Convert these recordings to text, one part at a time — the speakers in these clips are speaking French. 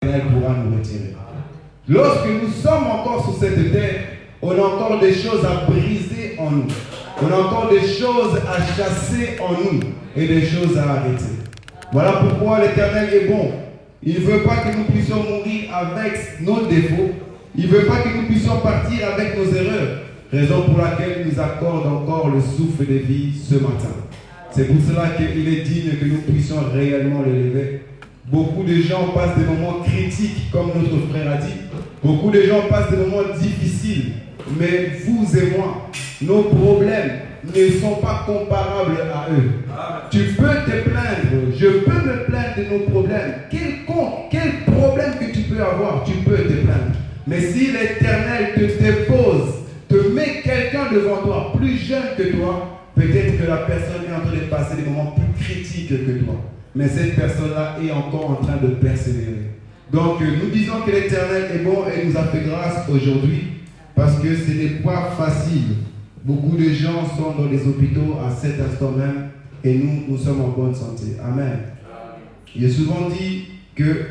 pourra nous retirer. Lorsque nous sommes encore sur cette terre, on a encore des choses à briser en nous. On a encore des choses à chasser en nous et des choses à arrêter. Voilà pourquoi l'Éternel est bon. Il ne veut pas que nous puissions mourir avec nos défauts. Il ne veut pas que nous puissions partir avec nos erreurs. Raison pour laquelle il nous accorde encore le souffle de vie ce matin. C'est pour cela qu'il est digne que nous puissions réellement le lever. Beaucoup de gens passent des moments critiques, comme notre frère a dit. Beaucoup de gens passent des moments difficiles. Mais vous et moi, nos problèmes ne sont pas comparables à eux. Tu peux te plaindre, je peux me plaindre de nos problèmes. Quel problème que tu peux avoir, tu peux te plaindre. Mais si l'Éternel te dépose, te met quelqu'un devant toi, plus jeune que toi, peut-être que la personne est en train de passer des moments plus critiques que toi. Mais cette personne-là est encore en train de persévérer. Donc nous disons que l'Éternel est bon et nous a fait grâce aujourd'hui parce que ce n'est pas facile. Beaucoup de gens sont dans les hôpitaux à cet instant même et nous sommes en bonne santé. Amen. Il est souvent dit que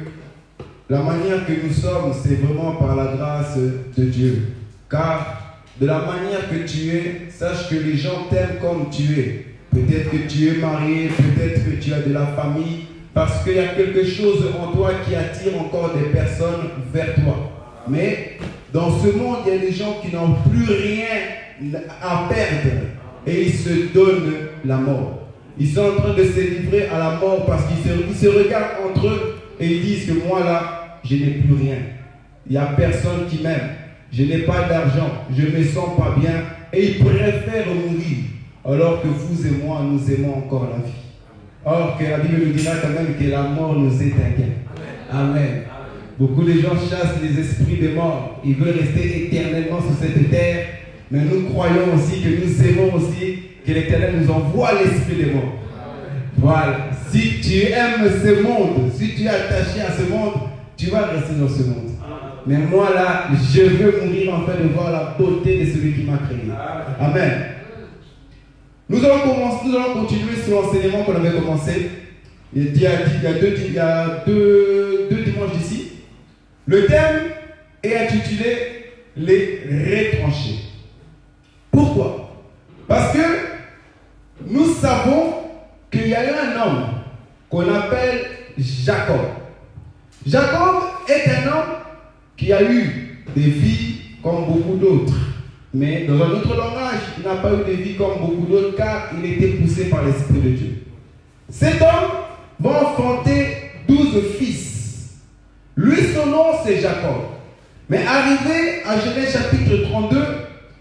la manière que nous sommes, c'est vraiment par la grâce de Dieu. Car de la manière que tu es, sache que les gens t'aiment comme tu es. Peut-être que tu es marié, peut-être que tu as de la famille, parce qu'il y a quelque chose en toi qui attire encore des personnes vers toi. Mais dans ce monde, il y a des gens qui n'ont plus rien à perdre et ils se donnent la mort. Ils sont en train de se livrer à la mort parce qu'ils se regardent entre eux et ils disent que moi là, je n'ai plus rien. Il n'y a personne qui m'aime. Je n'ai pas d'argent, je ne me sens pas bien et ils préfèrent mourir alors que vous et moi, nous aimons encore la vie. Or que la Bible nous dira quand même que la mort nous est un gain. Amen. Beaucoup de gens chassent les esprits des morts. Ils veulent rester éternellement sur cette terre. Mais nous croyons aussi que nous aimons aussi que l'Éternel nous envoie l'esprit des morts. Voilà. Si tu aimes ce monde, si tu es attaché à ce monde, tu vas rester dans ce monde. Mais moi là, je veux mourir en fait de voir la beauté de celui qui m'a créé. Amen. Nous allons continuer sur l'enseignement qu'on avait commencé. Il y a deux dimanches d'ici. Le thème est intitulé les retranchés. Pourquoi? Parce que nous savons qu'il y a eu un homme qu'on appelle Jacob. Jacob est un homme qui a eu des vies comme beaucoup d'autres. Mais dans un autre langage, il n'a pas eu de vie comme beaucoup d'autres car il était poussé par l'Esprit de Dieu. Cet homme va enfanter 12 fils. Lui, son nom, c'est Jacob. Mais arrivé à Genèse chapitre 32,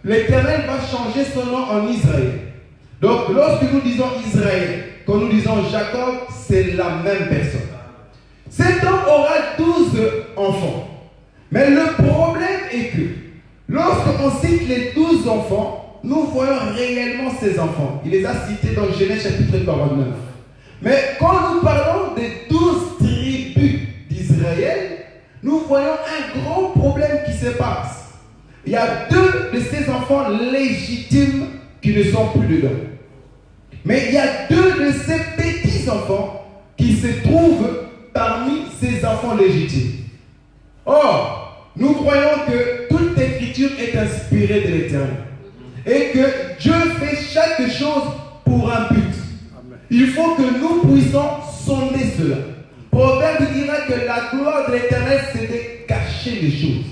l'Éternel va changer son nom en Israël. Donc, lorsque nous disons Israël, quand nous disons Jacob, c'est la même personne. Cet homme aura 12 enfants. Mais le problème est que, lorsqu'on cite les 12 enfants, nous voyons réellement ces enfants. Il les a cités dans Genèse chapitre 49. Mais quand nous parlons des 12 tribus d'Israël, nous voyons un grand problème qui se passe. Il y a 2 de ces enfants légitimes qui ne sont plus dedans. Mais il y a 2 de ces petits-enfants qui se trouvent parmi ces enfants légitimes. Or, nous croyons que toute écriture est inspirée de l'Éternel. Et que Dieu fait chaque chose pour un but. Il faut que nous puissions sonder cela. Proverbe dira que la gloire de l'Éternel, c'est de cacher les choses.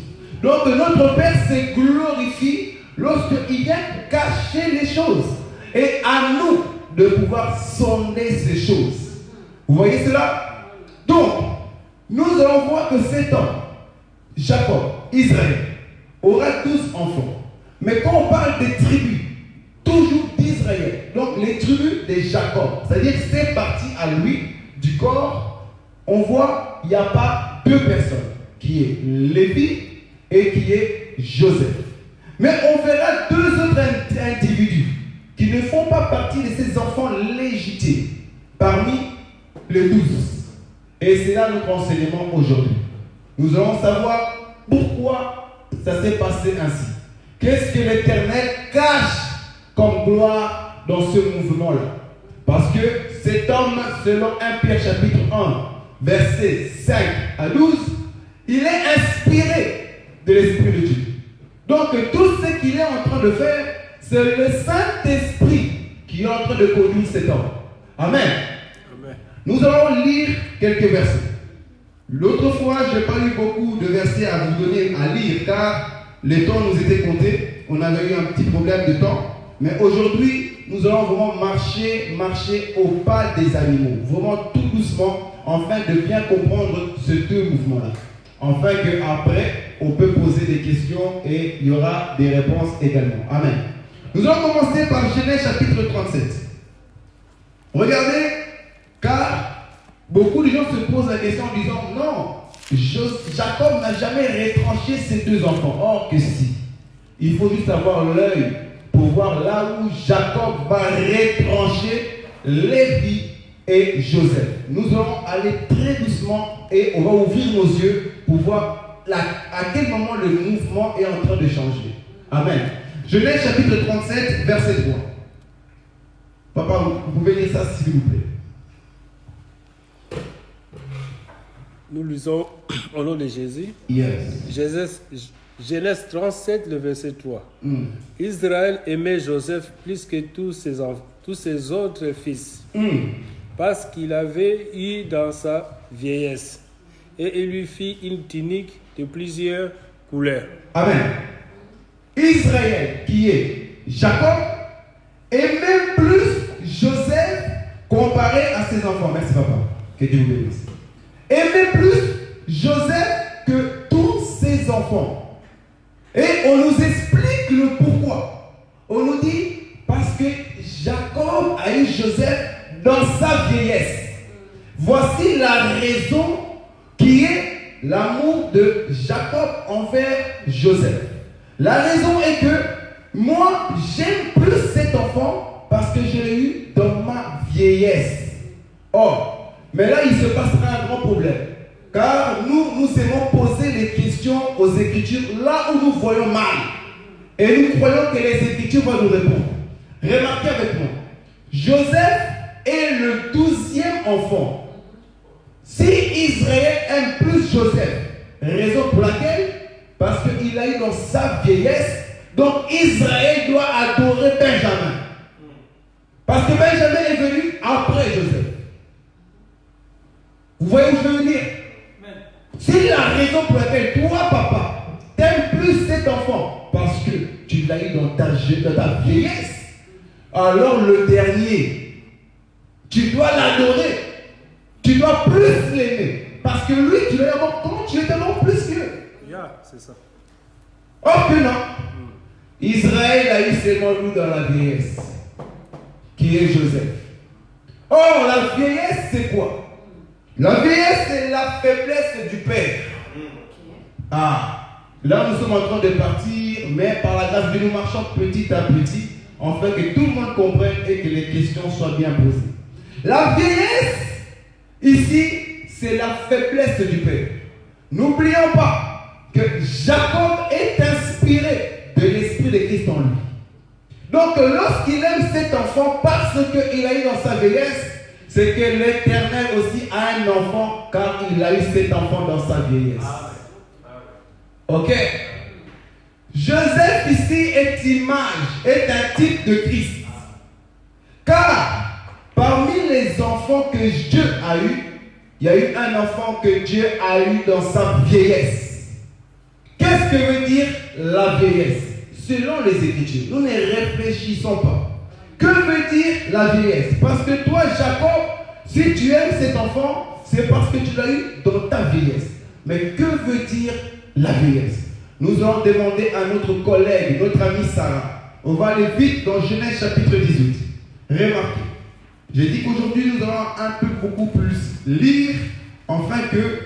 Donc notre Père se glorifie lorsqu'il vient cacher les choses. Et à nous de pouvoir sonder ces choses. Vous voyez cela? Donc, nous allons voir que cet homme, Jacob, Israël, aura 12 enfants. Mais quand on parle des tribus, toujours d'Israël, donc les tribus de Jacob, c'est-à-dire que c'est parti à lui du corps, on voit qu'il n'y a pas 2 personnes, qui est Lévi et qui est Joseph. Mais on verra 2 autres individus qui ne font pas partie de ces enfants légitimes parmi les 12. Et c'est là notre enseignement aujourd'hui. Nous allons savoir pourquoi ça s'est passé ainsi. Qu'est-ce que l'Éternel cache comme gloire dans ce mouvement-là? Parce que cet homme, selon 1 Pierre chapitre 1, versets 5 à 12, de l'Esprit de Dieu. Donc tout ce qu'il est en train de faire, c'est le Saint-Esprit qui est en train de conduire cet homme. Amen. Amen. Nous allons lire quelques versets. L'autre fois, je n'ai pas eu beaucoup de versets à vous donner à lire car les temps nous étaient comptés. On avait eu un petit problème de temps. Mais aujourd'hui, nous allons vraiment marcher au pas des animaux. Vraiment tout doucement, afin de bien comprendre ces deux mouvements-là. Afin qu'après, on peut poser des questions et il y aura des réponses également. Amen. Nous allons commencer par Genèse chapitre 37. Regardez, car beaucoup de gens se posent la question en disant non, Jacob n'a jamais retranché ses deux enfants. Or que si. Il faut juste avoir l'œil pour voir là où Jacob va retrancher Lévi et Joseph. Nous allons aller très doucement et on va ouvrir nos yeux pour voir à quel moment le mouvement est en train de changer. Amen. Genèse chapitre 37, verset 3. Papa, vous pouvez lire ça s'il vous plaît. Nous lisons au nom de Jésus. Yes. Genèse 37, le verset 3. Israël aimait Joseph plus que tous ses autres fils, parce qu'il avait eu dans sa vieillesse, et il lui fit une tunique de plusieurs couleurs. Amen. Israël, qui est Jacob, aimait plus Joseph comparé à ses enfants. Merci papa. Que Dieu vous bénisse. Aimait plus Joseph que tous ses enfants. Et on nous explique le pourquoi. On nous dit parce que Jacob a eu Joseph dans sa vieillesse. Voici la raison qui est l'amour de Jacob envers Joseph. La raison est que moi, j'aime plus cet enfant parce que je l'ai eu dans ma vieillesse. Or, mais là, il se passera un grand problème. Car nous aimons poser les questions aux Écritures là où nous voyons mal. Et nous croyons que les Écritures vont nous répondre. Remarquez avec moi. Joseph est le 12e enfant. Si Israël aime plus Joseph, raison pour laquelle, parce qu'il a eu dans sa vieillesse, donc Israël doit adorer Benjamin. Parce que Benjamin est venu après Joseph. Vous voyez où je veux dire? C'est la raison pour laquelle toi, papa, t'aimes plus cet enfant, parce que tu l'as eu dans ta vieillesse, alors le dernier, tu dois l'adorer. Tu dois plus l'aimer. Parce que lui, tu l'as aimé. Comment tu l'étais plus que? C'est ça. Oh que non. Israël a eu seulement lui dans la vieillesse, qui est Joseph. Or, la vieillesse, c'est quoi? La vieillesse, c'est la faiblesse du père. Là, nous sommes en train de partir, mais par la grâce de Dieu, nous marchons petit à petit, afin que tout le monde comprenne et que les questions soient bien posées. La vieillesse, ici, c'est la faiblesse du père. N'oublions pas que Jacob est inspiré de l'esprit de Christ en lui. Donc, lorsqu'il aime cet enfant parce qu'il a eu dans sa vieillesse, c'est que l'Éternel aussi a un enfant car il a eu cet enfant dans sa vieillesse. Ok? Joseph ici est un type de Christ. Car parmi les enfants que Dieu a eu, il y a eu un enfant que Dieu a eu dans sa vieillesse. Qu'est-ce que veut dire la vieillesse? Selon les Écritures, nous ne réfléchissons pas. Que veut dire la vieillesse? Parce que toi, Jacob, si tu aimes cet enfant, c'est parce que tu l'as eu dans ta vieillesse. Mais que veut dire la vieillesse? Nous allons demander à notre collègue, notre amie Sarah. On va aller vite dans Genèse chapitre 18. Remarquez. J'ai dit qu'aujourd'hui, nous allons un peu beaucoup plus lire, afin que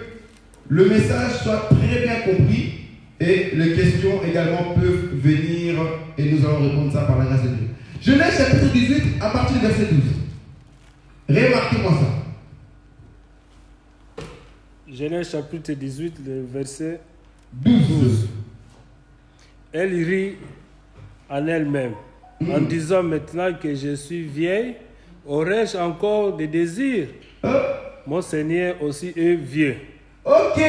le message soit très bien compris et les questions également peuvent venir et nous allons répondre ça par la grâce de Dieu. Genèse chapitre 18 à partir du verset 12. Remarquez-moi ça. Genèse chapitre 18, le verset 12. Elle rit en elle-même, en disant maintenant que je suis vieille, aurais-je encore des désirs? Mon Seigneur aussi est vieux. Ok.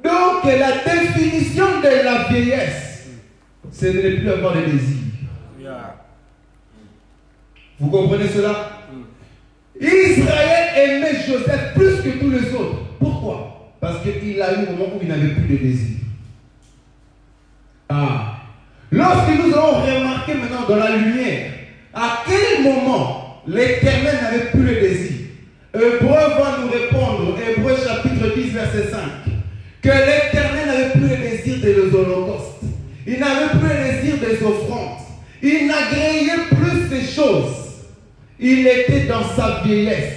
Donc elle a défini définition de la vieillesse, c'est de ne plus avoir de désir. Yeah. Vous comprenez cela? Israël aimait Joseph plus que tous les autres. Pourquoi? Parce qu'il a eu un moment où il n'avait plus de désir. Lorsque nous allons remarquer maintenant dans la lumière, à quel moment l'Éternel n'avait plus le désir. Hébreu va nous répondre, Hébreu chapitre 10, verset 5, que l'Éternel n'avait plus le désir des holocaustes. Il n'avait plus le désir des offrandes. Il n'agréait plus ces choses. Il était dans sa vieillesse.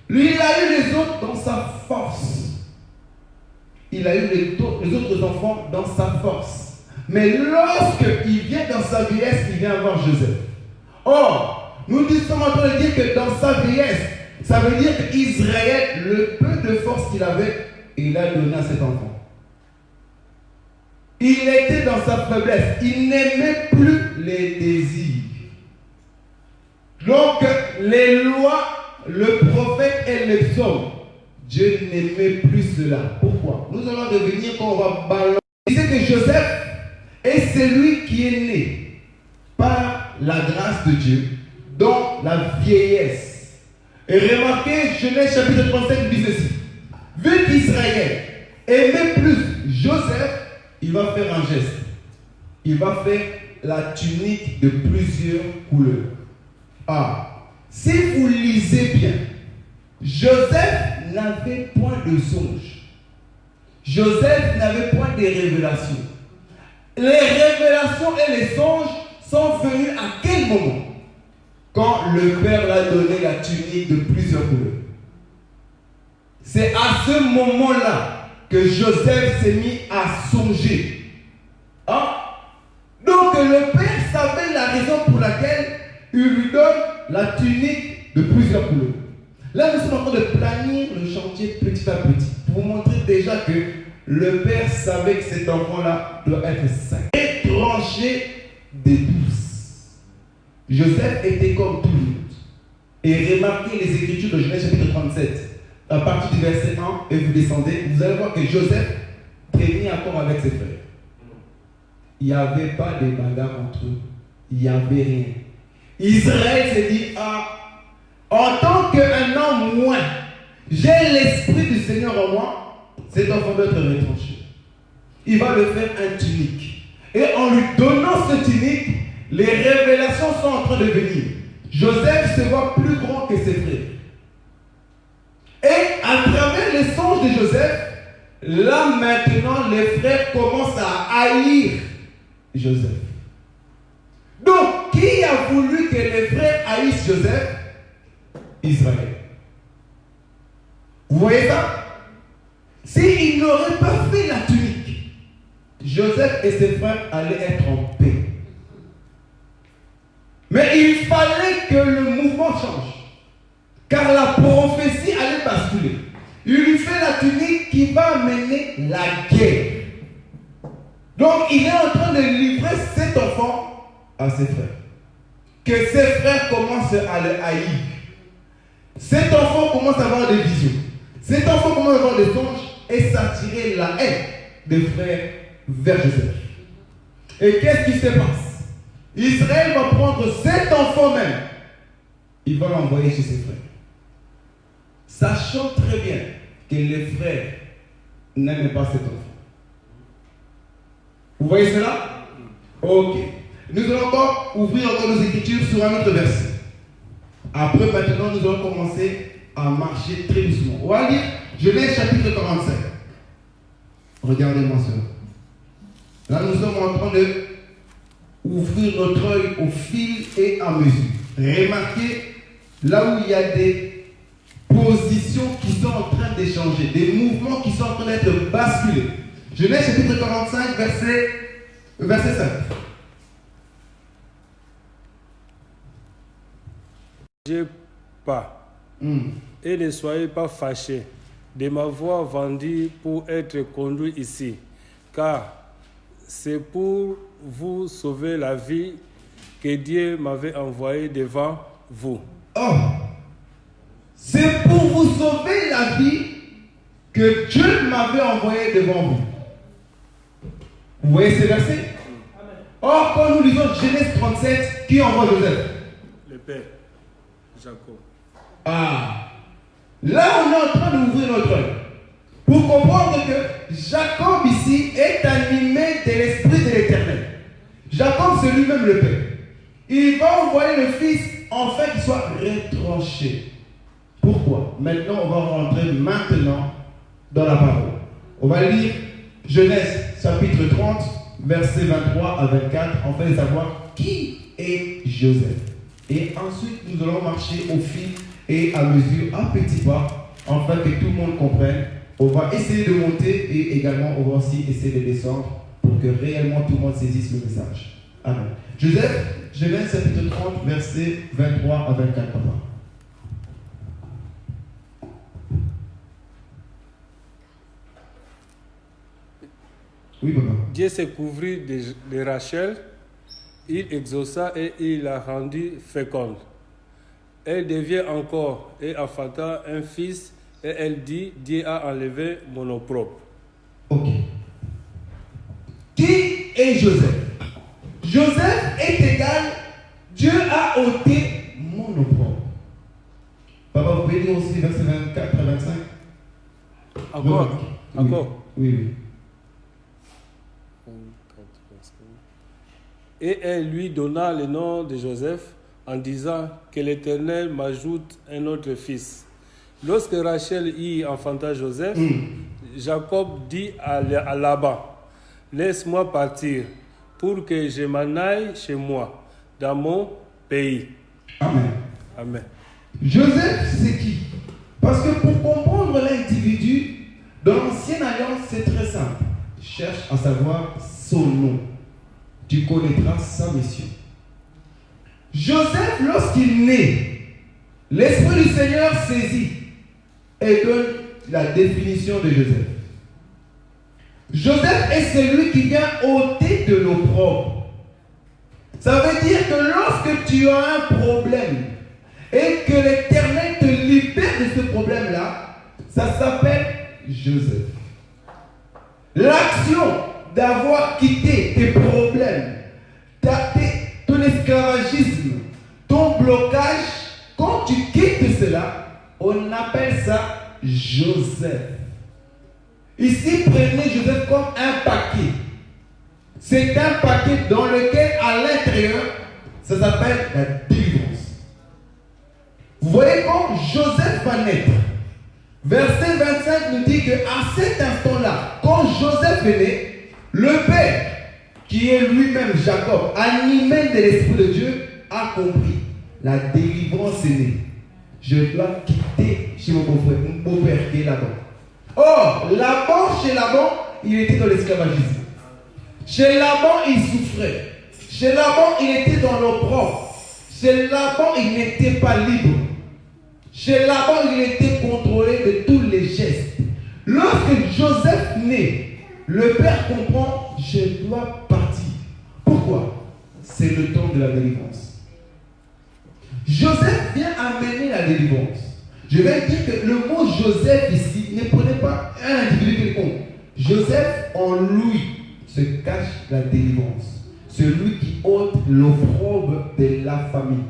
Lui, il a eu les autres dans sa force. Il a eu les autres enfants dans sa force. Mais lorsqu'il vient dans sa vieillesse, il vient voir Joseph. Or, nous sommes en train de dire que dans sa vieillesse, ça veut dire qu'Israël, le peu de force qu'il avait, il a donné à cet enfant. Il était dans sa faiblesse. Il n'aimait plus les désirs. Donc, les lois, le prophète et les psaumes, Dieu n'aimait plus cela. Pourquoi? Nous allons revenir quand on va balancer. Il disait que Joseph est celui qui est né par la grâce de Dieu dans la vieillesse. Et remarquez, Genèse chapitre 37 dit ceci. Vu qu'Israël aimait plus Joseph, il va faire un geste. Il va faire la tunique de plusieurs couleurs. Si vous lisez bien, Joseph n'avait point de songe. Joseph n'avait point de révélations. Les révélations et les songes sont venus à quel moment? Quand le Père l'a donné la tunique de plusieurs couleurs. C'est à ce moment-là que Joseph s'est mis à songer. Donc le Père savait la raison pour laquelle il lui donne la tunique de plusieurs couleurs. Là, nous sommes en train de planifier le chantier petit à petit pour vous montrer déjà que le Père savait que cet enfant-là doit être saint. Étranger des douces. Joseph était comme tout le monde. Et remarquez les Écritures de Genèse chapitre 37. À partir du verset 1, et vous descendez, vous allez voir que Joseph prévenait encore avec ses frères. Il n'y avait pas de bagarre entre eux. Il n'y avait rien. Israël s'est dit, en tant qu'un homme moins, j'ai l'esprit du Seigneur en moi, cet enfant doit être retranché. Il va le faire un tunique. Et en lui donnant ce tunique, les révélations sont en train de venir. Joseph se voit plus grand que ses frères. Et à travers les songes de Joseph, là maintenant les frères commencent à haïr Joseph. Donc, qui a voulu que les frères haïssent Joseph? Israël. Vous voyez ça? S'il n'aurait pas fait la tunique, Joseph et ses frères allaient être en paix. Mais il fallait que le mouvement change. Car la prophétie allait basculer. Il lui fait la tunique qui va mener la guerre. Donc il est en train de livrer cet enfant à ses frères. Que ses frères commencent à le haïr. Cet enfant commence à avoir des visions. Cet enfant commence à avoir des songes et s'attirer la haine des frères vers Joseph. Et qu'est-ce qui se passe? Israël va prendre cet enfant même. Il va l'envoyer chez ses frères. Sachant très bien que les frères n'aiment pas cet enfant. Vous voyez cela? Ok. Nous allons encore ouvrir encore nos écritures sur un autre verset. Après, maintenant, nous allons commencer à marcher très doucement. On va lire Genèse chapitre 45. Regardez-moi cela. Là, nous sommes en train de ouvrir notre œil au fil et à mesure. Remarquez là où il y a des positions qui sont en train d'échanger, des mouvements qui sont en train d'être basculés. Genèse chapitre 45, verset 5. Pas. Et ne soyez pas fâchés de m'avoir vendu pour être conduit ici, car c'est pour vous sauver la vie que Dieu m'avait envoyé devant vous. C'est pour vous sauver la vie que Dieu m'avait envoyé devant vous. Vous voyez ces versets? Or, quand nous lisons Genèse 37, qui envoie Joseph? Le père, Jacob. Ah, là on est en train d'ouvrir notre œil pour comprendre que Jacob ici est animé de l'esprit de l'Éternel. Jacob c'est lui-même le père. Il va envoyer le fils en fait qu'il soit retranché. Pourquoi? Maintenant on va rentrer maintenant dans la parole. On va lire Genèse chapitre 30 versets 23 à 24 afin de savoir qui est Joseph. Et ensuite nous allons marcher au fil et à mesure, à petits pas, afin que tout le monde comprenne. On va essayer de monter et également on va aussi essayer de descendre pour que réellement tout le monde saisisse le message. Amen. Joseph, Genèse chapitre 30, versets 23 à 24, papa. Oui, papa. Dieu s'est couvert de Rachel, il exauça et il la rendit féconde. Elle devient encore et enfanta un fils et elle dit, Dieu a enlevé mon opprobre. Ok. Qui est Joseph? Joseph est égal, Dieu a ôté mon opprobre. Papa, vous pouvez lire aussi verset 24 à 25? Encore, oui. encore. Oui. Et elle lui donna le nom de Joseph en disant que l'Éternel m'ajoute un autre fils. Lorsque Rachel y enfanta Joseph, Jacob dit à Laban, laisse-moi partir pour que je m'en aille chez moi, dans mon pays. Amen. Amen. Joseph, c'est qui? Parce que pour comprendre l'individu, dans l'ancienne alliance, c'est très simple. Cherche à savoir son nom. Tu connaîtras sa mission. Joseph, lorsqu'il naît, l'Esprit du Seigneur saisit et donne la définition de Joseph. Joseph est celui qui vient ôter de l'opprobre. Ça veut dire que lorsque tu as un problème et que l'Éternel te libère de ce problème-là, ça s'appelle Joseph. L'action d'avoir quitté tes problèmes, ton esclavagisme, ton blocage, quand tu quittes cela, on appelle ça Joseph. Ici, prenez Joseph comme un paquet. C'est un paquet dans lequel, à l'intérieur, ça s'appelle la délivrance. Vous voyez quand Joseph va naître, verset 25 nous dit qu'à cet instant-là, quand Joseph est né, le père, qui est lui-même Jacob, animé de l'Esprit de Dieu, a compris. La délivrance est née. Je dois quitter chez mon beau-père qui est là-bas. Or, chez Laban, il était dans l'esclavagisme. Chez Laban, il souffrait. Chez Laban, il était dans l'opprobre. Chez Laban, il n'était pas libre. Chez Laban, il était contrôlé de tous les gestes. Lorsque Joseph naît, le père comprend, je dois partir. Pourquoi? C'est le temps de la délivrance. Joseph vient amener la délivrance. Je vais dire que le mot Joseph ici, ne prenez pas un individu quelconque. Joseph, en lui, se cache la délivrance. Celui qui ôte l'opprobre de la famille.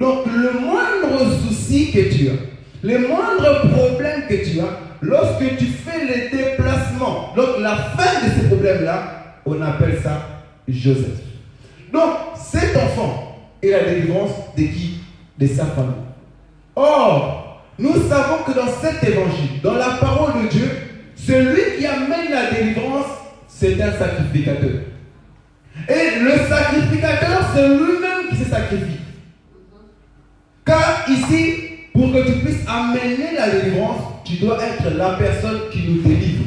Donc, le moindre souci que tu as, les moindres problèmes que tu as, lorsque tu fais les déplacements, donc la fin de ces problèmes-là, on appelle ça Joseph. Donc, cet enfant est la délivrance de qui? De sa famille. Or, nous savons que dans cet évangile, dans la parole de Dieu, celui qui amène la délivrance, c'est un sacrificateur. Et le sacrificateur, c'est lui-même qui se sacrifie. Car ici, pour que tu puisses amener la délivrance, tu dois être la personne qui nous délivre.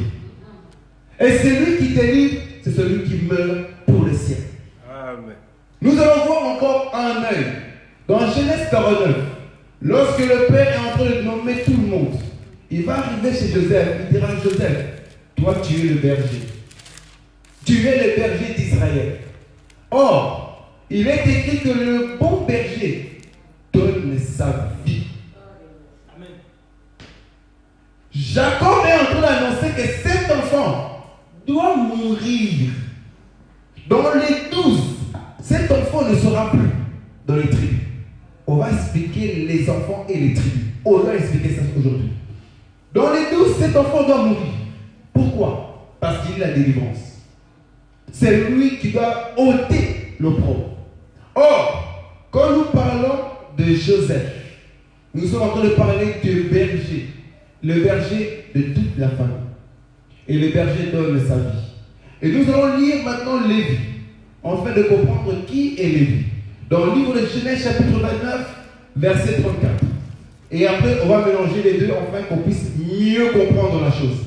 Et celui qui délivre, c'est celui qui meurt pour le ciel. Amen. Nous allons voir encore un œil. Dans Genèse 49, lorsque le père est en train de nommer tout le monde, il va arriver chez Joseph, il dira: Joseph, toi tu es le berger. Tu es le berger d'Israël. Or, il est écrit que le bon berger donne sa vie. Amen. Jacob est en train d'annoncer que cet enfant doit mourir Dans les 12, cet enfant ne sera plus dans les tribus. On va expliquer les enfants et les tribus. On va expliquer ça aujourd'hui. Dans les 12, cet enfant doit mourir. Pourquoi? Parce qu'il est la délivrance. C'est lui qui doit ôter l'opprobre. Or, quand nous parlons de Joseph, nous sommes en train de parler du berger. Le berger de toute la famille. Et le berger donne sa vie. Et nous allons lire maintenant Lévi, afin de comprendre qui est Lévi. Dans le livre de Genèse, chapitre 29, verset 34. Et après, on va mélanger les deux, afin qu'on puisse mieux comprendre la chose.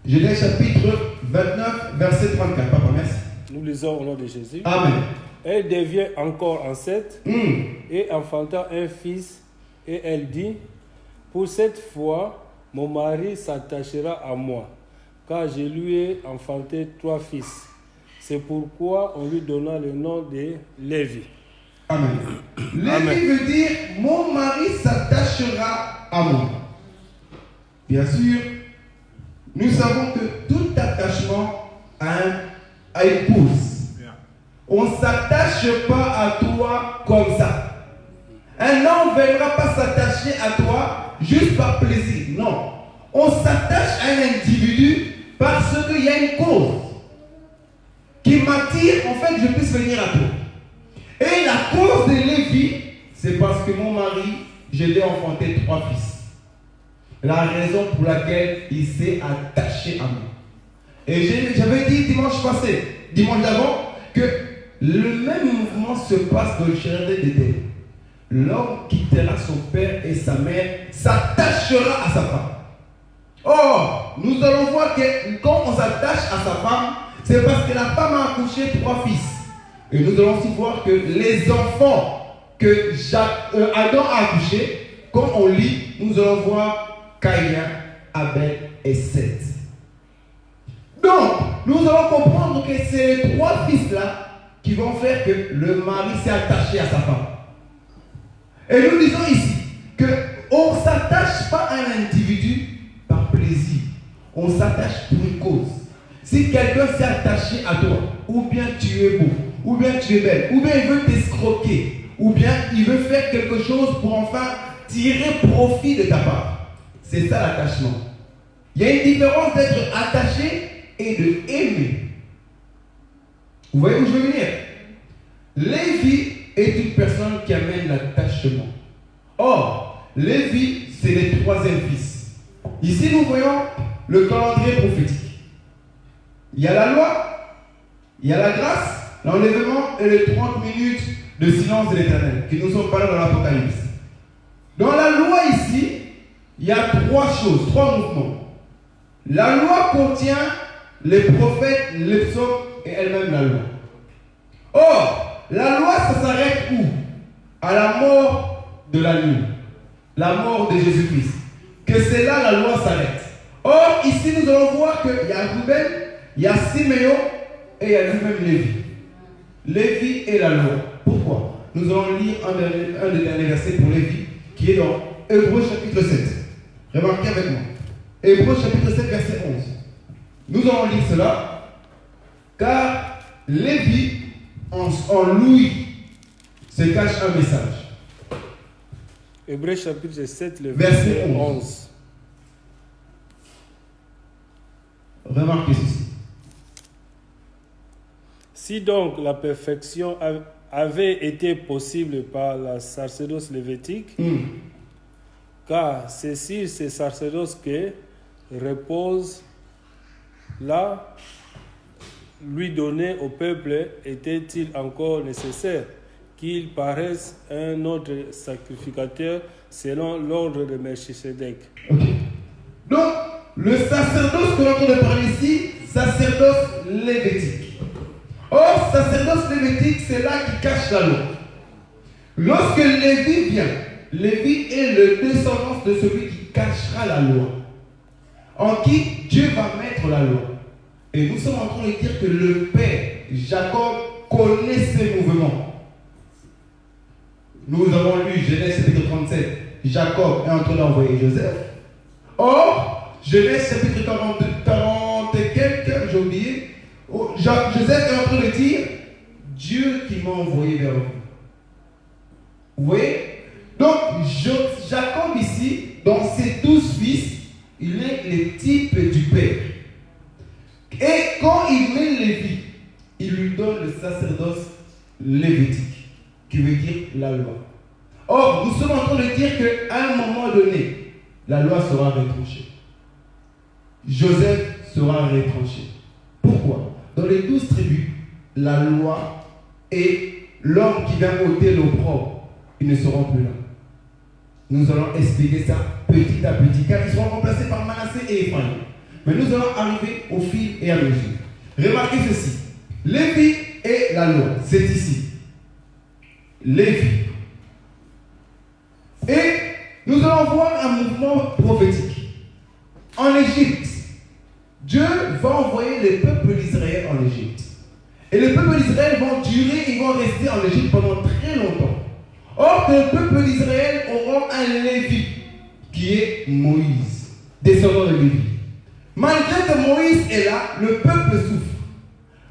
Genèse, chapitre 29, verset 34. Papa, merci. Nous lisons au nom de Jésus. Amen. Elle devient encore enceinte et enfanta un fils. Et elle dit, pour cette fois, mon mari s'attachera à moi, car je lui ai enfanté 3 fils. C'est pourquoi on lui donna le nom de Lévi. Amen. Lévi veut dire, mon mari s'attachera à moi. Bien sûr, nous savons que tout attachement a une cause. On ne s'attache pas à toi comme ça. Un homme ne viendra pas s'attacher à toi juste par plaisir. Non. On s'attache à un individu parce qu'il y a une cause qui m'attire, en fait, je puisse venir à toi. Et la cause de Lévi, c'est parce que mon mari, je l'ai enfanté 3 fils. La raison pour laquelle il s'est attaché à moi. Et j'avais dit dimanche d'avant, que le même mouvement se passe dans le jardin d'Éden. L'homme quittera son père et sa mère, s'attachera à sa femme. Or, nous allons voir que quand on s'attache à sa femme, c'est parce que la femme a accouché 3 fils. Et nous allons aussi voir que les enfants que Adam a accouchés, quand on lit, nous allons voir Caïn, Abel et Seth. Donc, nous allons comprendre que c'est les 3 fils-là qui vont faire que le mari s'est attaché à sa femme. Et nous disons ici qu'on ne s'attache pas à un individu par plaisir. On s'attache pour une cause. Si quelqu'un s'est attaché à toi, ou bien tu es beau, ou bien tu es belle, ou bien il veut t'escroquer, ou bien il veut faire quelque chose pour enfin tirer profit de ta part. C'est ça l'attachement. Il y a une différence d'être attaché et de aimer. Vous voyez où je veux venir? Lévi est une personne qui amène l'attachement. Or, Lévi, c'est le 3e fils. Ici, nous voyons le calendrier prophétique. Il y a la loi, il y a la grâce, l'enlèvement et les 30 minutes de silence de l'Éternel, qui nous sont parlés dans l'Apocalypse. Dans la loi ici, il y a 3 choses, 3 mouvements. La loi contient les prophètes, les psaumes et elle-même la loi. Or, la loi, ça s'arrête où? À la mort de l'agneau, la mort de Jésus-Christ. Que c'est là la loi s'arrête. Or, ici, nous allons voir qu'il y a Ruben, il y a Siméon et il y a lui-même Lévi. Lévi et la loi. Pourquoi? Nous allons lire un des derniers versets pour Lévi, qui est dans Hébreux chapitre 7. Remarquez avec moi. Hébreux chapitre 7, verset 11. Nous allons lire cela, car Lévi, en lui, se cache un message. Hébreux chapitre 7, le Verset verset 11. 11. Remarquez ceci. Si donc la perfection avait été possible par la sacerdoce lévitique, car c'est sur ce sacerdoce que repose là, lui donner au peuple, était-il encore nécessaire qu'il paraisse un autre sacrificateur selon l'ordre de Melchisedec? Okay. Donc, le sacerdoce que l'on entend parler ici, sacerdoce lévitique. Or, sacerdoce lévitique, c'est là qui cache la loi. Lorsque Lévi vient, Lévi est le descendant de celui qui cachera la loi, en qui Dieu va mettre la loi. Et nous sommes en train de dire que le père, Jacob, connaît ces mouvements. Nous avons lu Genèse chapitre 37, Jacob est en train d'envoyer Joseph. Or, Genèse chapitre 40 et quelques, j'ai oublié, Joseph est en train de dire, Dieu qui m'a envoyé vers vous. Vous voyez? Donc, Jacob ici, dans ses 12 fils, il est le type du père. Et quand il met Lévi, il lui donne le sacerdoce lévitique, qui veut dire la loi. Or, nous sommes en train de dire qu'à un moment donné, la loi sera retranchée. Joseph sera retranché. Pourquoi? Dans les 12 tribus, la loi et l'homme qui vient ôter l'opprobre, ils ne seront plus là. Nous allons expliquer ça petit à petit, car ils seront remplacés par Manassé et Ephraïm. Mais nous allons arriver au fil et à mesure. Remarquez ceci. Lévi et la loi, c'est ici. Lévi. Et nous allons voir un mouvement prophétique. En Égypte, Dieu va envoyer les peuples d'Israël en Égypte. Et les peuples d'Israël vont durer, ils vont rester en Égypte pendant très longtemps. Or, le peuple d'Israël aura un Lévi, qui est Moïse, descendant de Lévi. Malgré que Moïse est là, le peuple souffre.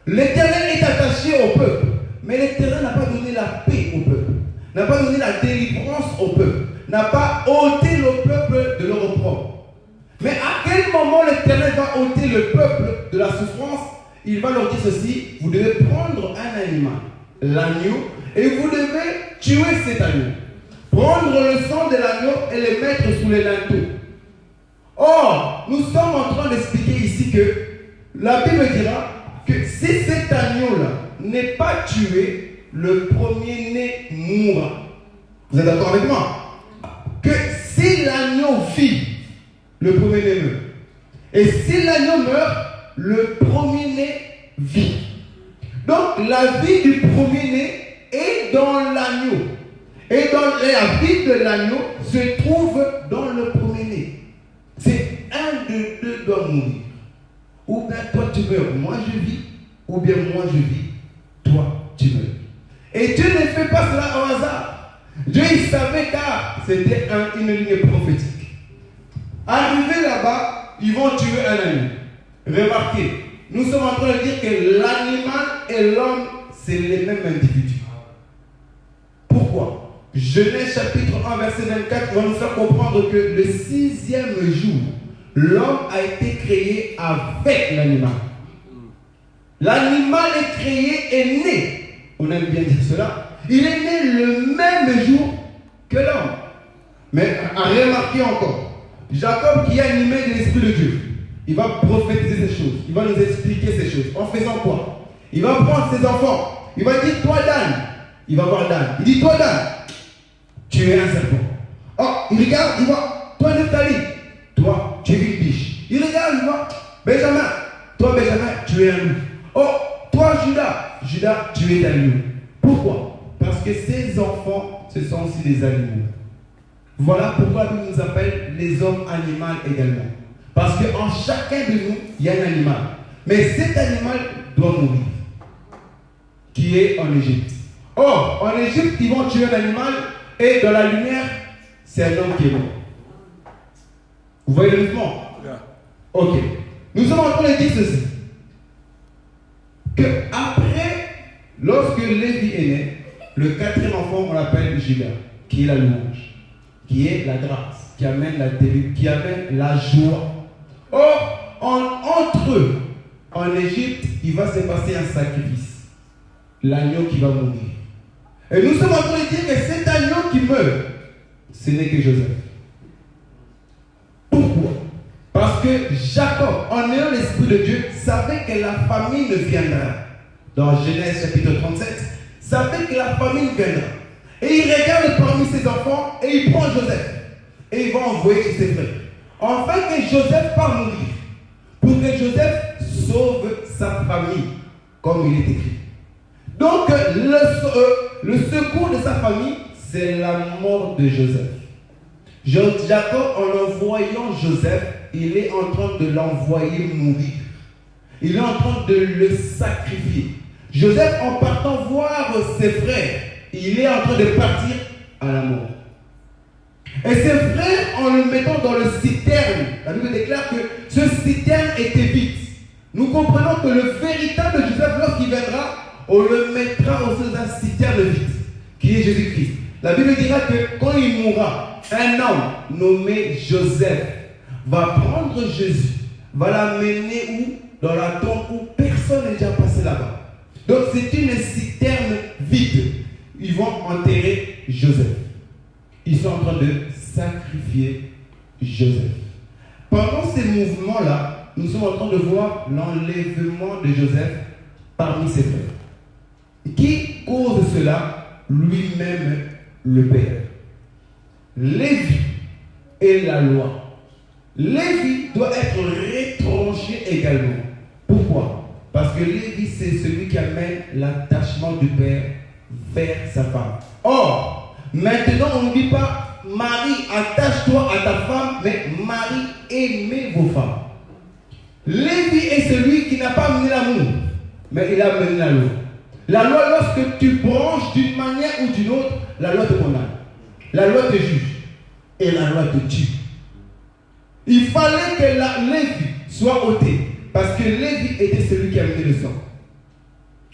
L'Éternel est attaché au peuple, mais l'Éternel n'a pas donné la paix au peuple, n'a pas donné la délivrance au peuple, n'a pas ôté le peuple de leur opprobre. Mais à quel moment l'Éternel va ôter le peuple de la souffrance? Il va leur dire ceci: vous devez prendre un animal, l'agneau, et vous devez tuer cet agneau. Prendre le sang de l'agneau et le mettre sous les linteaux. Or, nous sommes en train d'expliquer ici que la Bible dira que si cet agneau-là n'est pas tué, le premier-né mourra. Vous êtes d'accord avec moi? Que si l'agneau vit, le premier-né meurt. Et si l'agneau meurt, le premier-né vit. Donc la vie du premier-né est dans l'agneau. Et la vie de l'agneau se trouve dans le premier-né. C'est un de deux doit mourir. Ou bien toi tu meurs, moi je vis. Ou bien moi je vis, toi tu meurs. Et Dieu ne fait pas cela au hasard. Dieu il savait, car c'était une ligne prophétique. Arrivé là-bas, ils vont tuer un agneau. Remarquez, nous sommes en train de dire que l'animal et l'homme, c'est les mêmes individus. Pourquoi? Genèse chapitre 1, verset 24, va nous faire comprendre que le 6e jour, l'homme a été créé avec l'animal. L'animal est créé, est né. On aime bien dire cela. Il est né le même jour que l'homme. Mais remarquez encore, Jacob qui est animé de l'Esprit de Dieu, il va prophétiser ces choses. Il va nous expliquer ces choses. En faisant quoi? Il va prendre ses enfants. Il va dire, toi Dan. Il va voir Dan. Il dit, toi Dan, tu es un serpent. Oh, il regarde, il voit, toi Nephtali, toi, tu es une biche. Il regarde, il voit, Benjamin, toi Benjamin, tu es un loup. Oh, toi Judas, Judas, tu es un loup. Pourquoi? Parce que ces enfants, ce sont aussi des animaux. Voilà pourquoi nous nous appelle les hommes animaux également. Parce qu'en chacun de nous, il y a un animal. Mais cet animal doit mourir. Qui est en Égypte. Or, en Égypte, ils vont tuer un animal et dans la lumière, c'est un homme qui est mort. Vous voyez le mouvement? Ok. Nous sommes en train de dire ceci. Que après, lorsque Lévi est né, le 4e enfant, on l'appelle Judas, qui est la louange, qui est la grâce, qui amène la délivrance, qui amène la joie. Or, entre eux, en Égypte, il va se passer un sacrifice. L'agneau qui va mourir. Et nous sommes en train de dire que cet agneau qui meurt, ce n'est que Joseph. Pourquoi? Parce que Jacob, en ayant l'Esprit de Dieu, savait que la famine viendra. Dans Genèse chapitre 37, savait que la famine viendra. Et il regarde parmi ses enfants et il prend Joseph. Et il va envoyer chez ses frères. Enfin que Joseph part mourir. Pour que Joseph sauve sa famille, comme il est écrit. Donc, le secours de sa famille, c'est la mort de Joseph. Jacob, en envoyant Joseph, il est en train de l'envoyer mourir. Il est en train de le sacrifier. Joseph, en partant voir ses frères, il est en train de partir à la mort. Et ses frères, en le mettant dans le citerne, la Bible déclare que ce citerne était vide. Nous comprenons que le véritable Joseph, lorsqu'il viendra, on le mettra au sein d'un citerne vide, qui est Jésus-Christ. La Bible dira que quand il mourra, un homme nommé Joseph va prendre Jésus, va l'amener où? Dans la tombe où personne n'est déjà passé là-bas. Donc c'est une citerne vide. Ils vont enterrer Joseph. Ils sont en train de sacrifier Joseph. Pendant ces mouvements-là, nous sommes en train de voir l'enlèvement de Joseph parmi ses frères. Qui cause cela? Lui-même, le Père. Lévi et la loi. Lévi doit être retranché également. Pourquoi? Parce que Lévi, c'est celui qui amène l'attachement du Père vers sa femme. Or, maintenant, on ne dit pas Marie, attache-toi à ta femme, mais Marie, aimez vos femmes. Lévi est celui qui n'a pas amené l'amour, mais il a amené la loi. La loi, lorsque tu branches d'une manière ou d'une autre, la loi te condamne. La loi te juge. Et la loi te tue. Il fallait que Lévi soit ôté. Parce que Lévi était celui qui amenait le sang.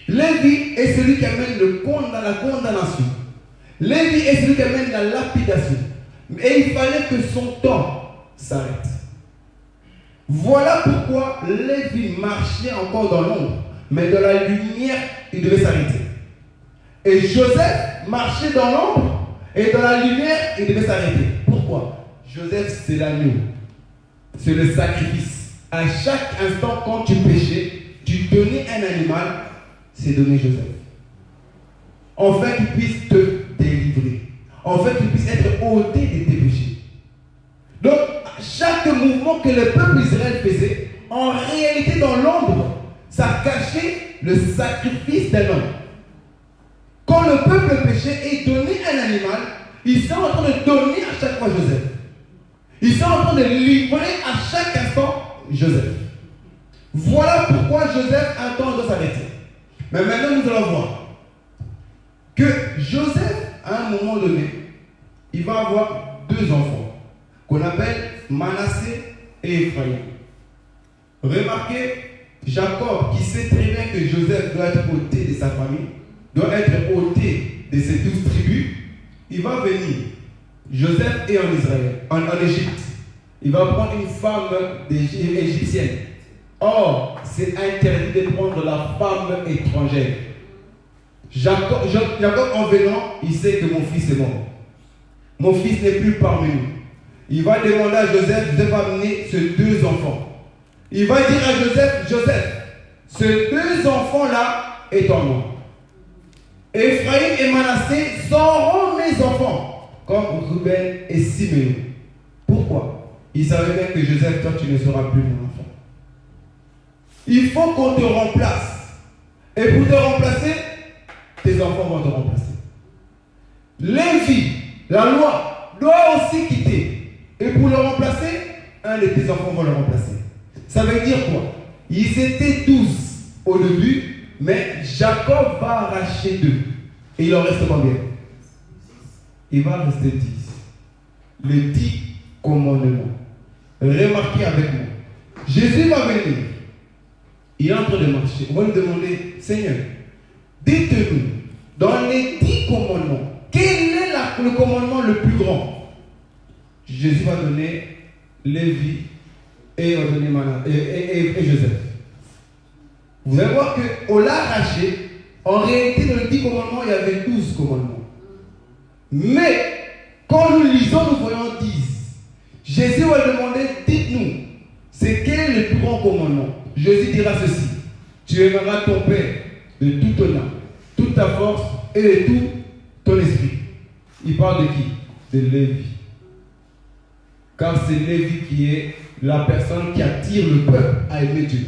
Lévi est celui qui amène la condamnation. Lévi est celui qui amène la lapidation. Et il fallait que son temps s'arrête. Voilà pourquoi Lévi marchait encore dans l'ombre. Mais dans la lumière, il devait s'arrêter. Et Joseph marchait dans l'ombre. Et dans la lumière, il devait s'arrêter. Pourquoi? Joseph, c'est l'agneau. C'est le sacrifice. À chaque instant, quand tu péchais, tu donnais un animal, c'est donner Joseph. En fait, qu'il puisse te délivrer. En fait, qu'il puisse être ôté de tes péchés. Donc, chaque mouvement que le peuple d'Israël faisait, en réalité, dans l'ombre, ça cachait le sacrifice d'un homme. Quand le peuple péchait et donnait un animal, ils sont en train de donner à chaque fois Joseph. Ils sont en train de livrer à chaque instant Joseph. Voilà pourquoi Joseph a un temps de s'arrêter. Mais maintenant, nous allons voir que Joseph, à un moment donné, il va avoir deux enfants qu'on appelle Manassé et Ephraïm. Remarquez, Jacob, qui sait très bien que Joseph doit être ôté de sa famille, doit être ôté de ses 12 tribus, il va venir. Joseph est en Israël, en Égypte. Il va prendre une femme égyptienne. Or, c'est interdit de prendre la femme étrangère. Jacob, en venant, il sait que mon fils est mort. Mon fils n'est plus parmi nous. Il va demander à Joseph, Joseph va amener ses deux enfants. Il va dire à Joseph, Joseph, ces deux enfants-là est en moi. Ephraïm et Manassé seront mes enfants, comme Ruben et Siméon. Pourquoi? Il savait bien que Joseph, toi, tu ne seras plus mon enfant. Il faut qu'on te remplace. Et pour te remplacer, tes enfants vont te remplacer. Lévi, la loi, doit aussi quitter. Et pour le remplacer, un de tes enfants va le remplacer. Ça veut dire quoi? Ils étaient 12 au début, mais Jacob va arracher 2. Et il en reste combien? Il va rester 10. Les 10 commandements. Remarquez avec moi. Jésus va venir. Il est en train de marcher. On va lui demander, Seigneur, dites-nous, dans les 10 commandements, quel est le commandement le plus grand? Jésus va donner Lévi et Joseph. Vous allez voir qu'on l'a arraché. En réalité, dans les 10 commandements, il y avait 12 commandements. Mais, quand nous lisons, nous voyons 10. Jésus va demander, dites-nous, c'est quel est le plus grand commandement? Jésus dira ceci: tu aimeras ton Père de toute ton âme, toute ta force et de tout ton esprit. Il parle de qui? De Lévi. Car c'est Lévi qui est la personne qui attire le peuple à aimer Dieu.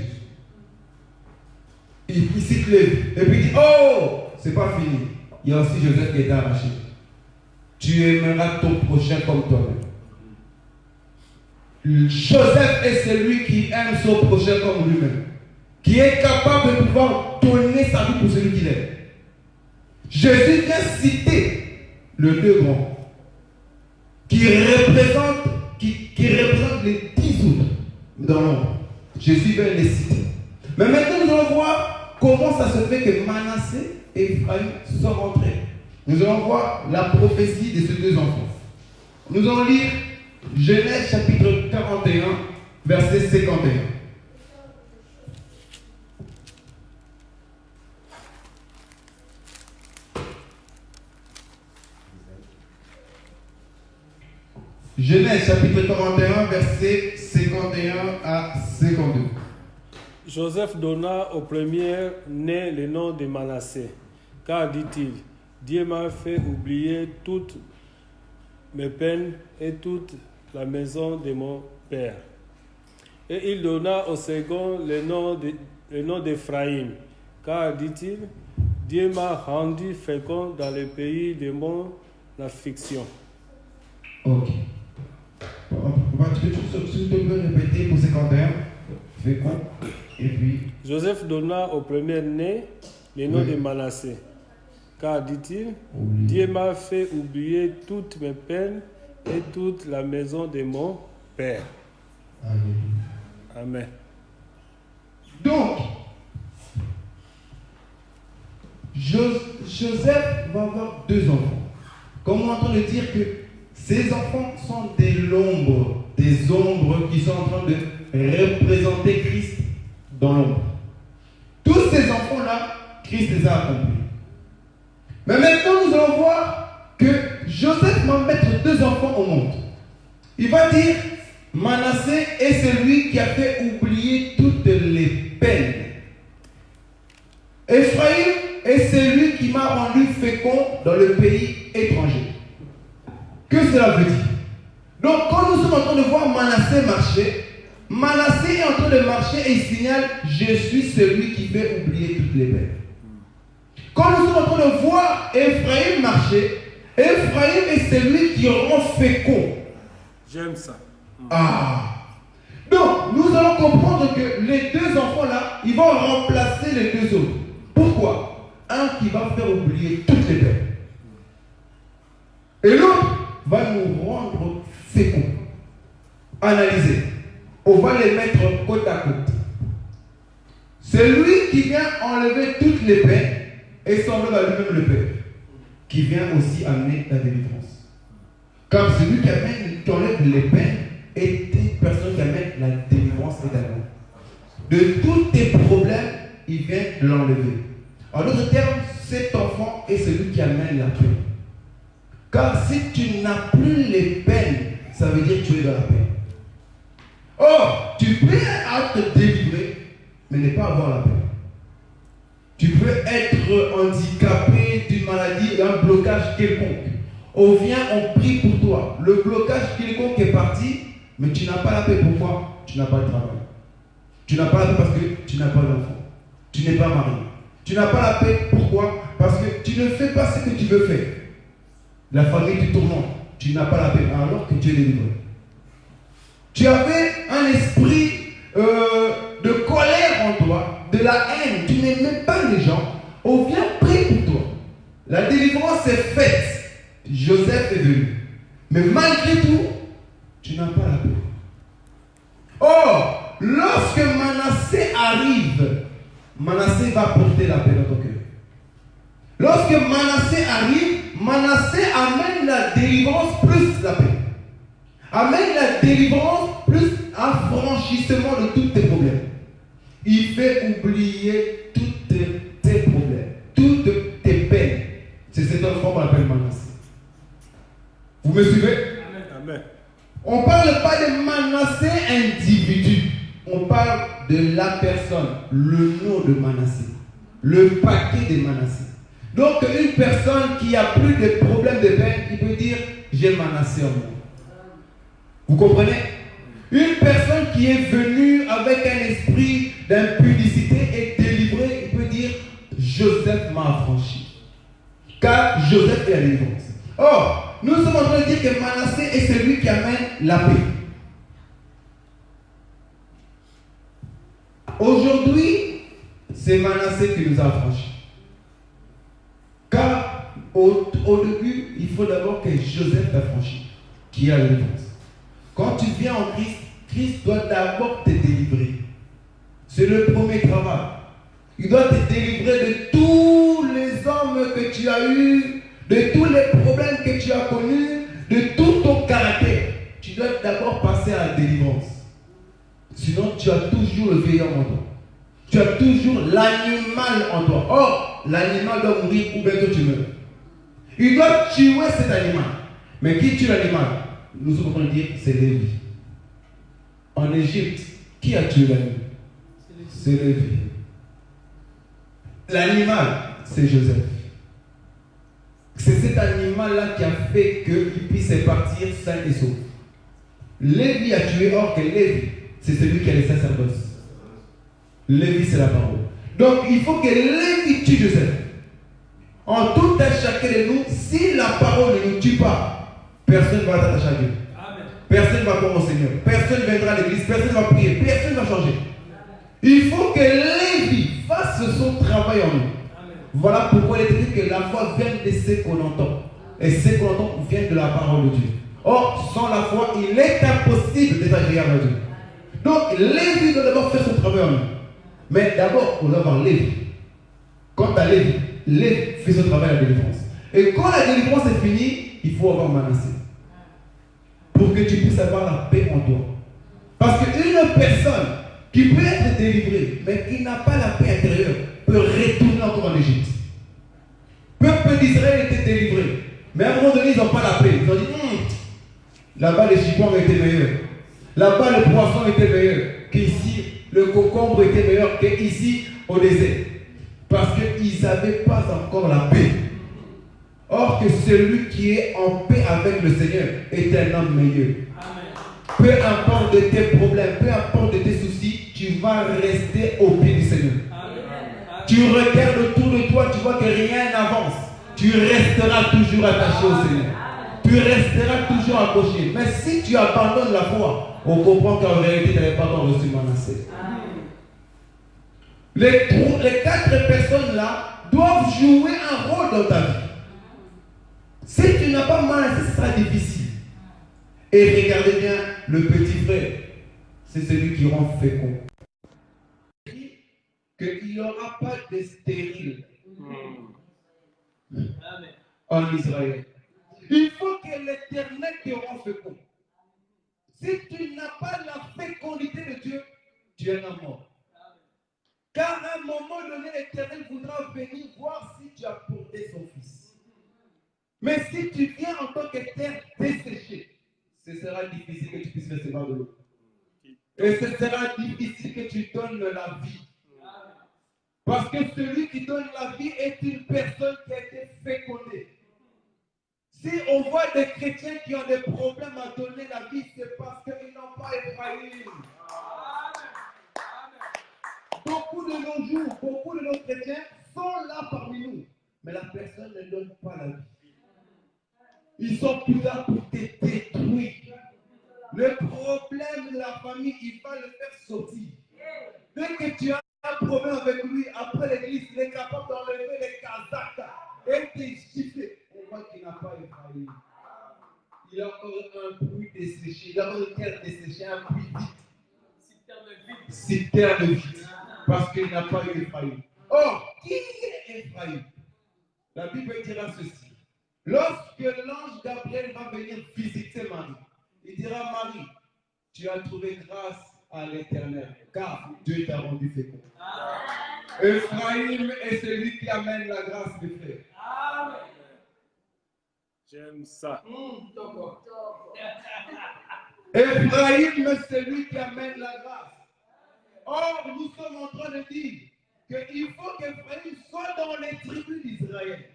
Il cite Lévi. Et puis il dit, oh, c'est pas fini. Il y a aussi Joseph qui est arraché. Tu aimeras ton prochain comme toi-même. Joseph est celui qui aime son prochain comme lui-même, qui est capable de pouvoir donner sa vie pour celui qu'il est. Jésus vient citer le deux grands qui représentent les 10 autres dans l'ombre. Jésus vient les citer. Mais maintenant, nous allons voir comment ça se fait que Manassé et Ephraïm sont rentrés. Nous allons voir la prophétie de ces deux enfants. Nous allons lire Genèse chapitre 41, verset 51. Genèse chapitre 41, verset 51 à 52. Joseph donna au premier-né le nom de Manassé, car, dit-il, Dieu m'a fait oublier toutes mes peines et toute la maison de mon père. Et il donna au second le nom d'Ephraïm, car, dit-il, Dieu m'a rendu fécond dans le pays de mon affliction. Ok. Tu peux répéter pour 51? Fécond. Et puis. Joseph donna au premier-né le nom de Manassé, car, dit-il, Dieu m'a fait oublier toutes mes peines et toute la maison de mon père. Amen. Donc, Joseph va avoir deux enfants. Comme on entend le dire que ces enfants sont des ombres qui sont en train de représenter Christ dans l'ombre. Tous ces enfants-là, Christ les a accomplis. Mais maintenant, nous allons voir que Joseph va mettre deux enfants au monde. Il va dire, Manassé est celui qui a fait oublier toutes les peines. Ephraïm est celui qui m'a rendu fécond dans le pays étranger. Que cela veut dire? Donc, quand nous sommes en train de voir Manassé marcher, Manassé est en train de marcher et il signale, je suis celui qui fait oublier toutes les peines. Quand nous sommes en train de voir Ephraïm marcher, Ephraïm est celui qui rend fécond. J'aime ça. Donc, nous allons comprendre que les deux enfants-là, ils vont remplacer les deux autres. Pourquoi? Un qui va faire oublier toutes les peines. Et l'autre va nous rendre féconds. Analysez. On va les mettre côte à côte. Celui qui vient enlever toutes les peines et s'enlève à lui-même le Père, qui vient aussi amener la délivrance. Car celui qui enlève les peines est une personne qui amène la délivrance également. De tous tes problèmes, il vient l'enlever. En d'autres termes, cet enfant est celui qui amène la paix. Car si tu n'as plus les peines, ça veut dire que tu es dans la paix. Or, tu peux être délivré, mais ne pas avoir la paix. Tu peux être handicapé d'une maladie, d'un blocage quelconque. On vient, on prie pour toi. Le blocage quelconque est parti, mais tu n'as pas la paix. Pourquoi? Tu n'as pas de travail. Tu n'as pas la paix parce que tu n'as pas d'enfant. Tu n'es pas marié. Tu n'as pas la paix. Pourquoi? Parce que tu ne fais pas ce que tu veux faire. La famille te tourmente. Tu n'as pas la paix alors que tu es délivré. Tu avais un esprit de colère en toi, de la haine. Tu n'aimais pas les gens. On vient prier pour toi. La délivrance est faite. Joseph est venu. Mais malgré tout, tu n'as pas la paix. Or, lorsque Manassé arrive, Manassé va porter la paix dans ton cœur. Lorsque Manassé arrive, Manassé amène la délivrance plus la paix. Amène la délivrance plus affranchissement de tous tes problèmes. Il fait oublier tous tes problèmes, toutes tes peines. C'est cet enfant qu'on appelle Manassé. Vous me suivez? Amen. On ne parle pas de Manassé individu. On parle de la personne, le nom de Manassé, le paquet de Manassé. Donc une personne qui a plus de problèmes de peine, il peut dire j'ai Manassé en moi. Vous comprenez? Une personne qui est venue avec un esprit d'impudicité et délivrée, il peut dire Joseph m'a affranchi. Car Joseph est la délivrance. Or, nous sommes en train de dire que Manassé est celui qui amène la paix. Aujourd'hui, c'est Manassé qui nous a affranchis. Car au début, il faut d'abord que Joseph t'affranchisse, qui a la délivrance. Quand tu viens en Christ, Christ doit d'abord te délivrer. C'est le premier travail. Il doit te délivrer de tous les hommes que tu as eus, de tous les problèmes que tu as connus, de tout ton caractère. Tu dois d'abord passer à la délivrance. Sinon, tu as toujours le vieillard en toi. Tu as toujours l'animal en toi. Or, l'animal doit mourir ou bien que tu meurs. Il doit tuer cet animal. Mais qui tue l'animal? Nous pouvons dire c'est Lévi. En Égypte, qui a tué l'animal? C'est Lévi. L'animal, c'est Joseph. C'est cet animal-là qui a fait qu'il puisse partir sain et sauf. Lévi a tué, or que Lévi, c'est celui qui a les sacerdoces. Lévi, c'est la parole. Donc, il faut que Lévi tue Joseph. En tout à chacun de nous, si la parole ne nous tue pas, personne ne va s'attacher à Dieu. Amen. Personne ne va croire au Seigneur. Personne ne viendra à l'église. Personne ne va prier. Personne ne va changer. Il faut que Lévi fasse son travail en nous. Amen. Voilà pourquoi il est dit que la foi vient de ce qu'on entend. Et ce qu'on entend vient de la parole de Dieu. Or, sans la foi, il est impossible d'être agréable à Dieu. Donc, Lévi doit d'abord faire son travail en nous. Mais d'abord, on doit avoir Lévi. Quant à Lévi, Lévi fait son travail à la délivrance. Et quand la délivrance est finie, il faut avoir Manassé. Pour que tu puisses avoir la paix en toi. Parce qu'une personne qui peut être délivrée, mais qui n'a pas la paix intérieure, peut retourner encore en Égypte. Le peuple d'Israël était délivré. Mais à un moment donné, ils n'ont pas la paix. Ils ont dit, là-bas, les chipots étaient meilleurs. Là-bas, le poisson était meilleur qu'ici. Le concombre était meilleur qu'ici, au désert. Parce qu'ils n'avaient pas encore la paix. Or que celui qui est en paix avec le Seigneur est un homme meilleur. Amen. Peu importe de tes problèmes, peu importe de tes soucis, tu vas rester au pied du Seigneur. Amen. Tu regardes autour de toi, tu vois que rien n'avance. Tu resteras toujours attaché au Seigneur. Tu resteras toujours accroché. Mais si tu abandonnes la foi, on comprend qu'en réalité, tu n'avais pas encore reçu Manassé. Les 4 personnes-là doivent jouer un rôle dans ta vie. Si tu n'as pas Manassé, ce sera difficile. Et regardez bien, le petit frère, c'est celui qui rend fécond. Qu'il n'y aura pas de stérile en Israël. Il faut que l'Éternel te rende fécond. Si tu n'as pas la fécondité de Dieu, tu es un mort. Car à un moment donné, l'Éternel voudra venir voir si tu as porté son fils. Mais si tu viens en tant que terre desséchée, ce sera difficile que tu puisses recevoir de l'eau. Et ce sera difficile que tu donnes la vie. Parce que celui qui donne la vie est une personne qui a été fécondée. Si on voit des chrétiens qui ont des problèmes à donner la vie, c'est parce qu'ils n'ont pas Ephraïm. Beaucoup de nos jours, beaucoup de nos chrétiens sont là parmi nous, mais la personne ne donne pas la vie. Ils sont plus là pour te détruire. Le problème de la famille, il va le faire sortir. Dès que tu as un problème avec lui, après l'église, il est capable d'enlever les casaques et te gifler. On voit qu'il n'a pas Ephraïm. Il a encore un puits desséché, il a encore une terre desséchée, un puits vide. Citerne vide. Parce qu'il n'a pas eu Ephraïm. Or, qui est Ephraïm? La Bible dira ceci. Lorsque l'ange Gabriel va venir visiter Marie, il dira, Marie, tu as trouvé grâce à l'Éternel, car Dieu t'a rendu fécond. Ephraïm est celui qui amène la grâce du frère. Amen. J'aime ça. Ephraïm est celui qui amène la grâce. Or, nous sommes en train de dire qu'il faut qu'Ephraïm soit dans les tribus d'Israël.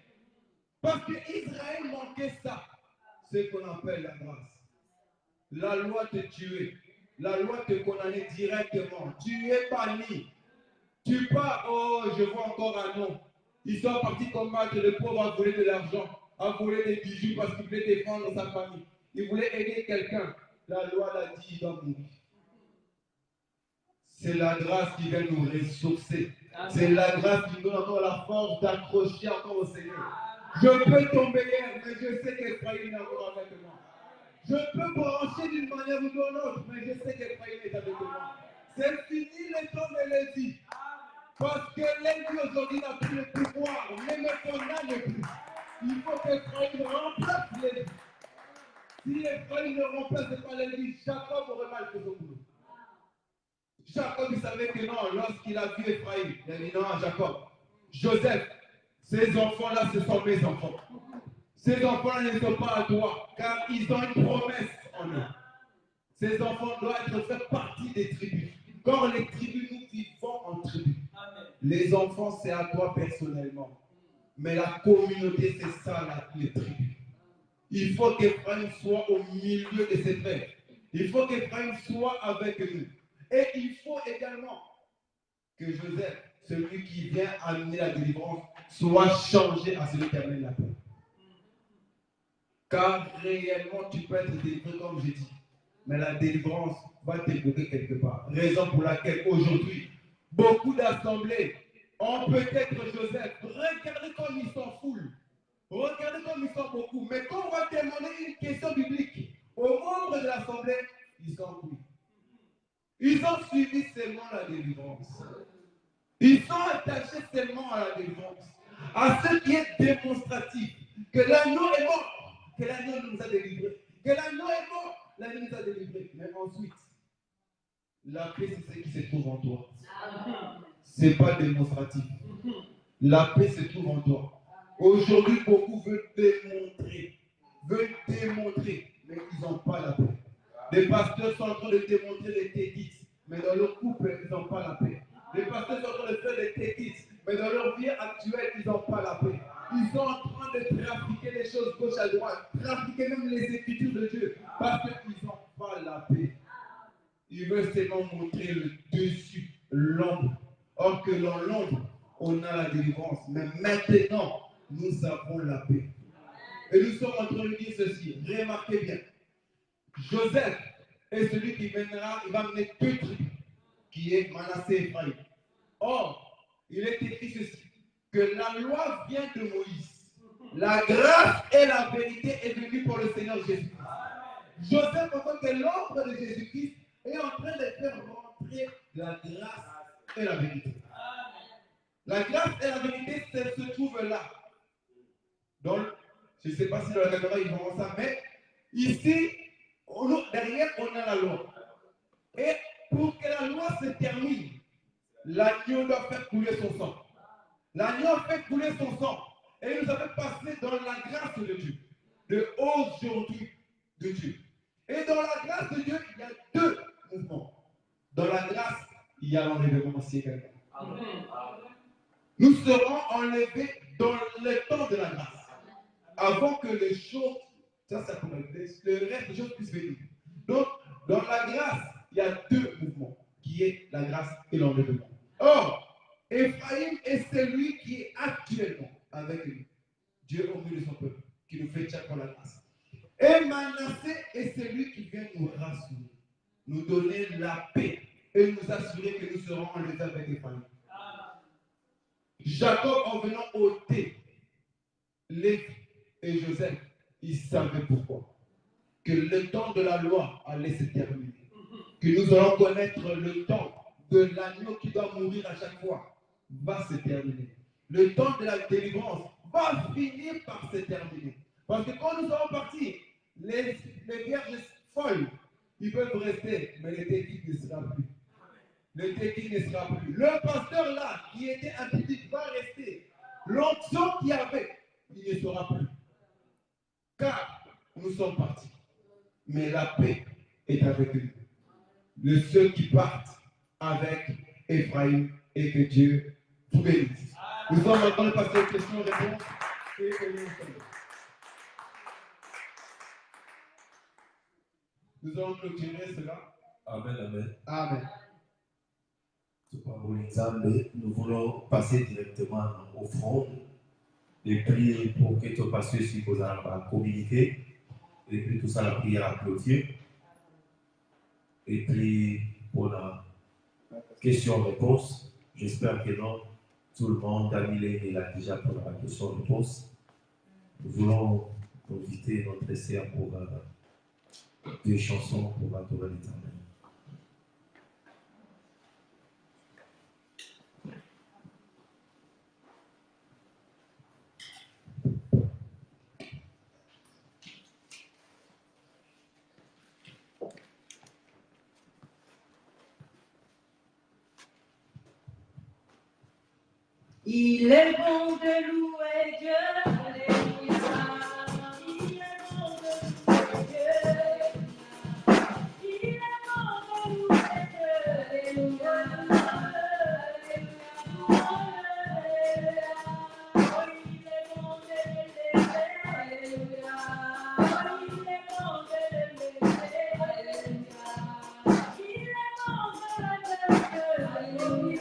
Parce qu'Israël manquait ça, ce qu'on appelle la grâce. La loi te tuait. La loi te condamnait directement. Tu es banni. Tu pars, oh, je vois encore un nom. Ils sont partis combattre, le pauvre a volé de l'argent, a volé des bijoux parce qu'il voulait défendre sa famille. Il voulait aider quelqu'un. La loi l'a dit, il doit mourir. C'est la grâce qui vient nous ressourcer. C'est la grâce qui nous donne encore la force d'accrocher encore au Seigneur. Je peux tomber hier, mais je sais qu'Ephraïm est encore avec moi. Je peux brancher d'une manière ou d'une autre, mais je sais qu'Ephraïm est avec moi. C'est fini les temps de Lévi. Parce que Lévi aujourd'hui n'a plus le pouvoir, même qu'on n'a le plus. Il faut qu'Ephraïm remplace Lévi. Si Ephraïm ne remplace pas Lévi, Jacob aurait mal fait son boulot. Jacob, il savait que non, lorsqu'il a vu Ephraïm, il a dit non à Jacob, Joseph, ces enfants-là, ce sont mes enfants. Ces enfants-là ne sont pas à toi, car ils ont une promesse en eux. Ces enfants doivent être fait partie des tribus. Quand les tribus, nous vivons en tribus. Les enfants, c'est à toi personnellement. Mais la communauté, c'est ça, les tribus. Il faut qu'Ephraïm soit au milieu de ses frères. Il faut qu'Ephraïm soit avec nous. Et il faut également que Joseph, celui qui vient amener la délivrance, soit changé à celui qui amène la paix. Car réellement, tu peux être délivré comme j'ai dit. Mais la délivrance va t'écouter quelque part. Raison pour laquelle aujourd'hui, beaucoup d'assemblées ont peut-être Joseph. Regardez comme ils s'en foulent. Regardez comme ils sont beaucoup. Mais quand on va demander une question biblique aux membres de l'assemblée, ils sont pris. Ils ont suivi seulement la délivrance. Ils sont attachés seulement à la délivrance. À ce qui est démonstratif. Que l'agneau est mort. Que l'agneau nous a délivrés. Que l'agneau est mort. L'agneau nous a délivrés. Mais ensuite, la paix, c'est ce qui se trouve en toi. Ce n'est pas démonstratif. La paix se trouve en toi. Aujourd'hui, beaucoup veulent démontrer, mais ils n'ont pas la paix. Les pasteurs sont en train de démontrer les tétites, mais dans leur couple, ils n'ont pas la paix. Les pasteurs sont en train de faire des tétites, mais dans leur vie actuelle, ils n'ont pas la paix. Ils sont en train de trafiquer les choses gauche à droite, trafiquer même les écritures de Dieu, parce qu'ils n'ont pas la paix. Ils veulent seulement montrer le dessus, l'ombre. Or que dans l'ombre, on a la délivrance. Mais maintenant, nous avons la paix. Et nous sommes en train de dire ceci. Remarquez bien. Joseph est celui qui mènera, il va mener deux tribus, qui est Manassé et Ephraïm. Or, il est écrit ceci, que la loi vient de Moïse. La grâce et la vérité est venue pour le Seigneur Jésus-Christ. Joseph, en tant que l'ombre de Jésus-Christ, est en train de faire rentrer la grâce et la vérité. La grâce et la vérité se trouvent là. Donc, je ne sais pas si dans la caméra ils vont ça, mais ici, derrière, on a la loi. Et pour que la loi se termine, l'agneau doit faire couler son sang. L'agneau fait couler son sang. Et il nous avait passé dans la grâce de Dieu. De aujourd'hui de Dieu. Et dans la grâce de Dieu, il y a deux mouvements. Dans la grâce, il y a l'enlèvement aussi également. Nous serons enlevés dans le temps de la grâce. Avant que les choses, ça pourrait être, le reste des choses puissent venir. Donc, dans la grâce, il y a deux mouvements, qui est la grâce et l'enlèvement. Or, Ephraïm est celui qui est actuellement avec nous. Dieu au milieu de son peuple, qui nous fait tchèque pour la grâce. Et Manassé est celui qui vient nous rassurer, nous donner la paix et nous assurer que nous serons enlevés avec Ephraïm. Jacob, en venant ôter Lévi et Joseph, il savait pourquoi. Que le temps de la loi allait se terminer. Que nous allons connaître le temps de l'agneau qui doit mourir à chaque fois va se terminer. Le temps de la délivrance va finir par se terminer. Parce que quand nous allons partir, les vierges folles, ils peuvent rester, mais le tétique ne sera plus. Le tétique ne sera plus. Le pasteur là, qui était impudique, va rester. L'onction qu'il y avait, il ne sera plus. Car nous sommes partis. Mais la paix est avec nous. De ceux qui partent avec Ephraïm et que Dieu vous bénisse. Nous sommes maintenant passer aux questions-réponses et nous allons clôturer cela. Amen, amen. Amen. Nous voulons passer directement au front et prier pour que tout passe si vous avez communiqué. Et puis tout ça, la prière à clôture. Et puis pour la question-réponse, j'espère que non, tout le monde a mis il a déjà pour la question-réponse. Nous voulons inviter notre essai pour deux chansons pour adorer l'Éternel. Il est bon de louer Dieu, alléluia. Il est bon de louer Dieu. Il est bon de louer Dieu, alléluia. Il est bon de l'élever, alléluia. Il est bon de l'élever, alléluia. Il est bon de l'élever, alléluia.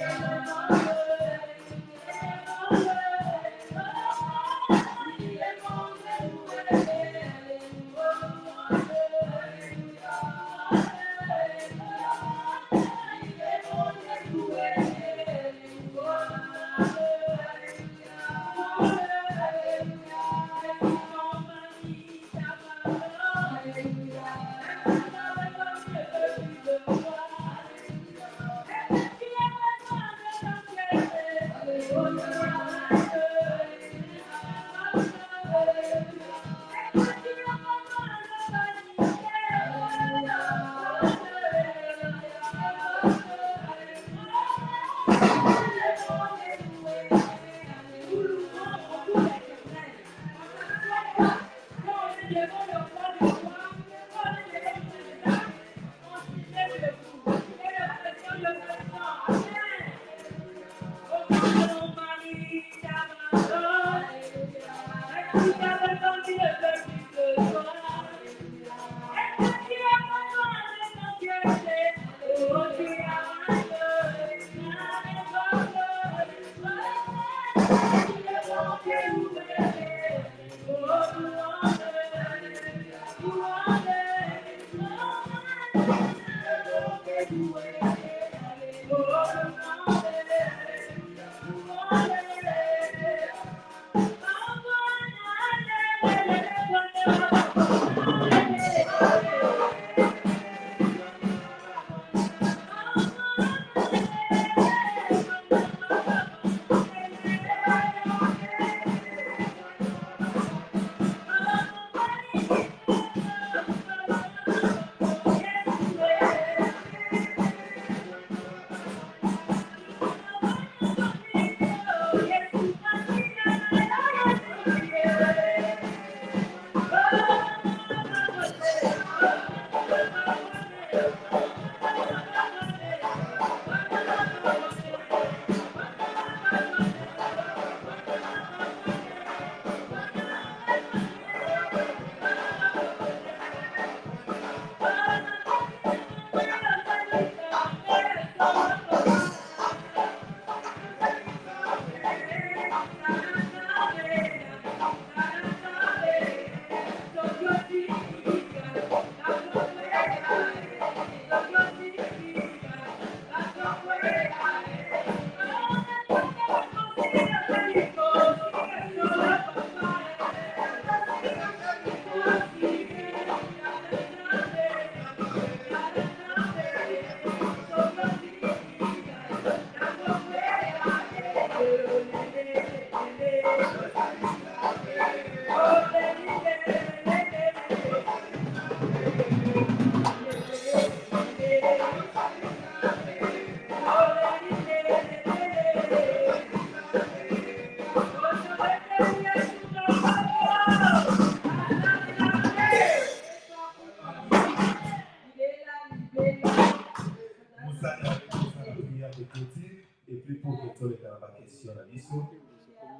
Et puis pour que tu aies la question à l'issue,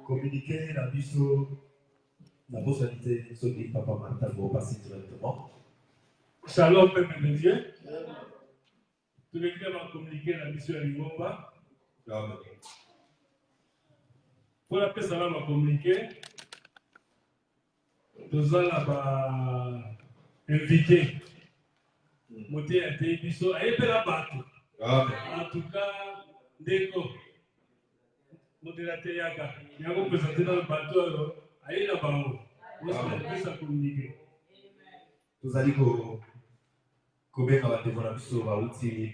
communiquer la mission, la possibilité de ce que Papa Martin va passer directement. Shalom, peuple de Dieu. Tous les gens vont communiquer la mission à Lingomba. Pour la paix, ça va communiquer. Nous allons inviter. Monter à Tébiso. Aïe, la bateau. En tout cas, Ndeko. Modérateur Yaga. Il y a un présenté dans le bateau. Aïe, la bateau. On va communiquer. Nous allons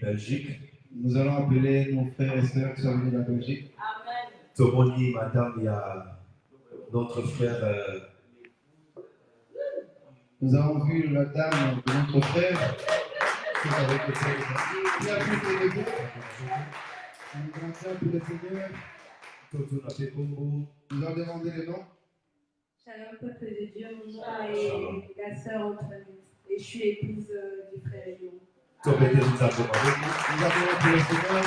Belgique. Nous allons appeler nos frères et sœurs qui sont venus de la Belgique. Tomoni, madame, il y a notre frère. Nous avons vu la dame de notre frère qui est avec le Seigneur. Qui a pu célébrer. Un grand temps pour le Seigneur. Nous avons demandé les noms. Shalom, peuple de Dieu, mon nom est la sœur Antoinette et je suis épouse du frère Léon. Nous avons pour le Seigneur.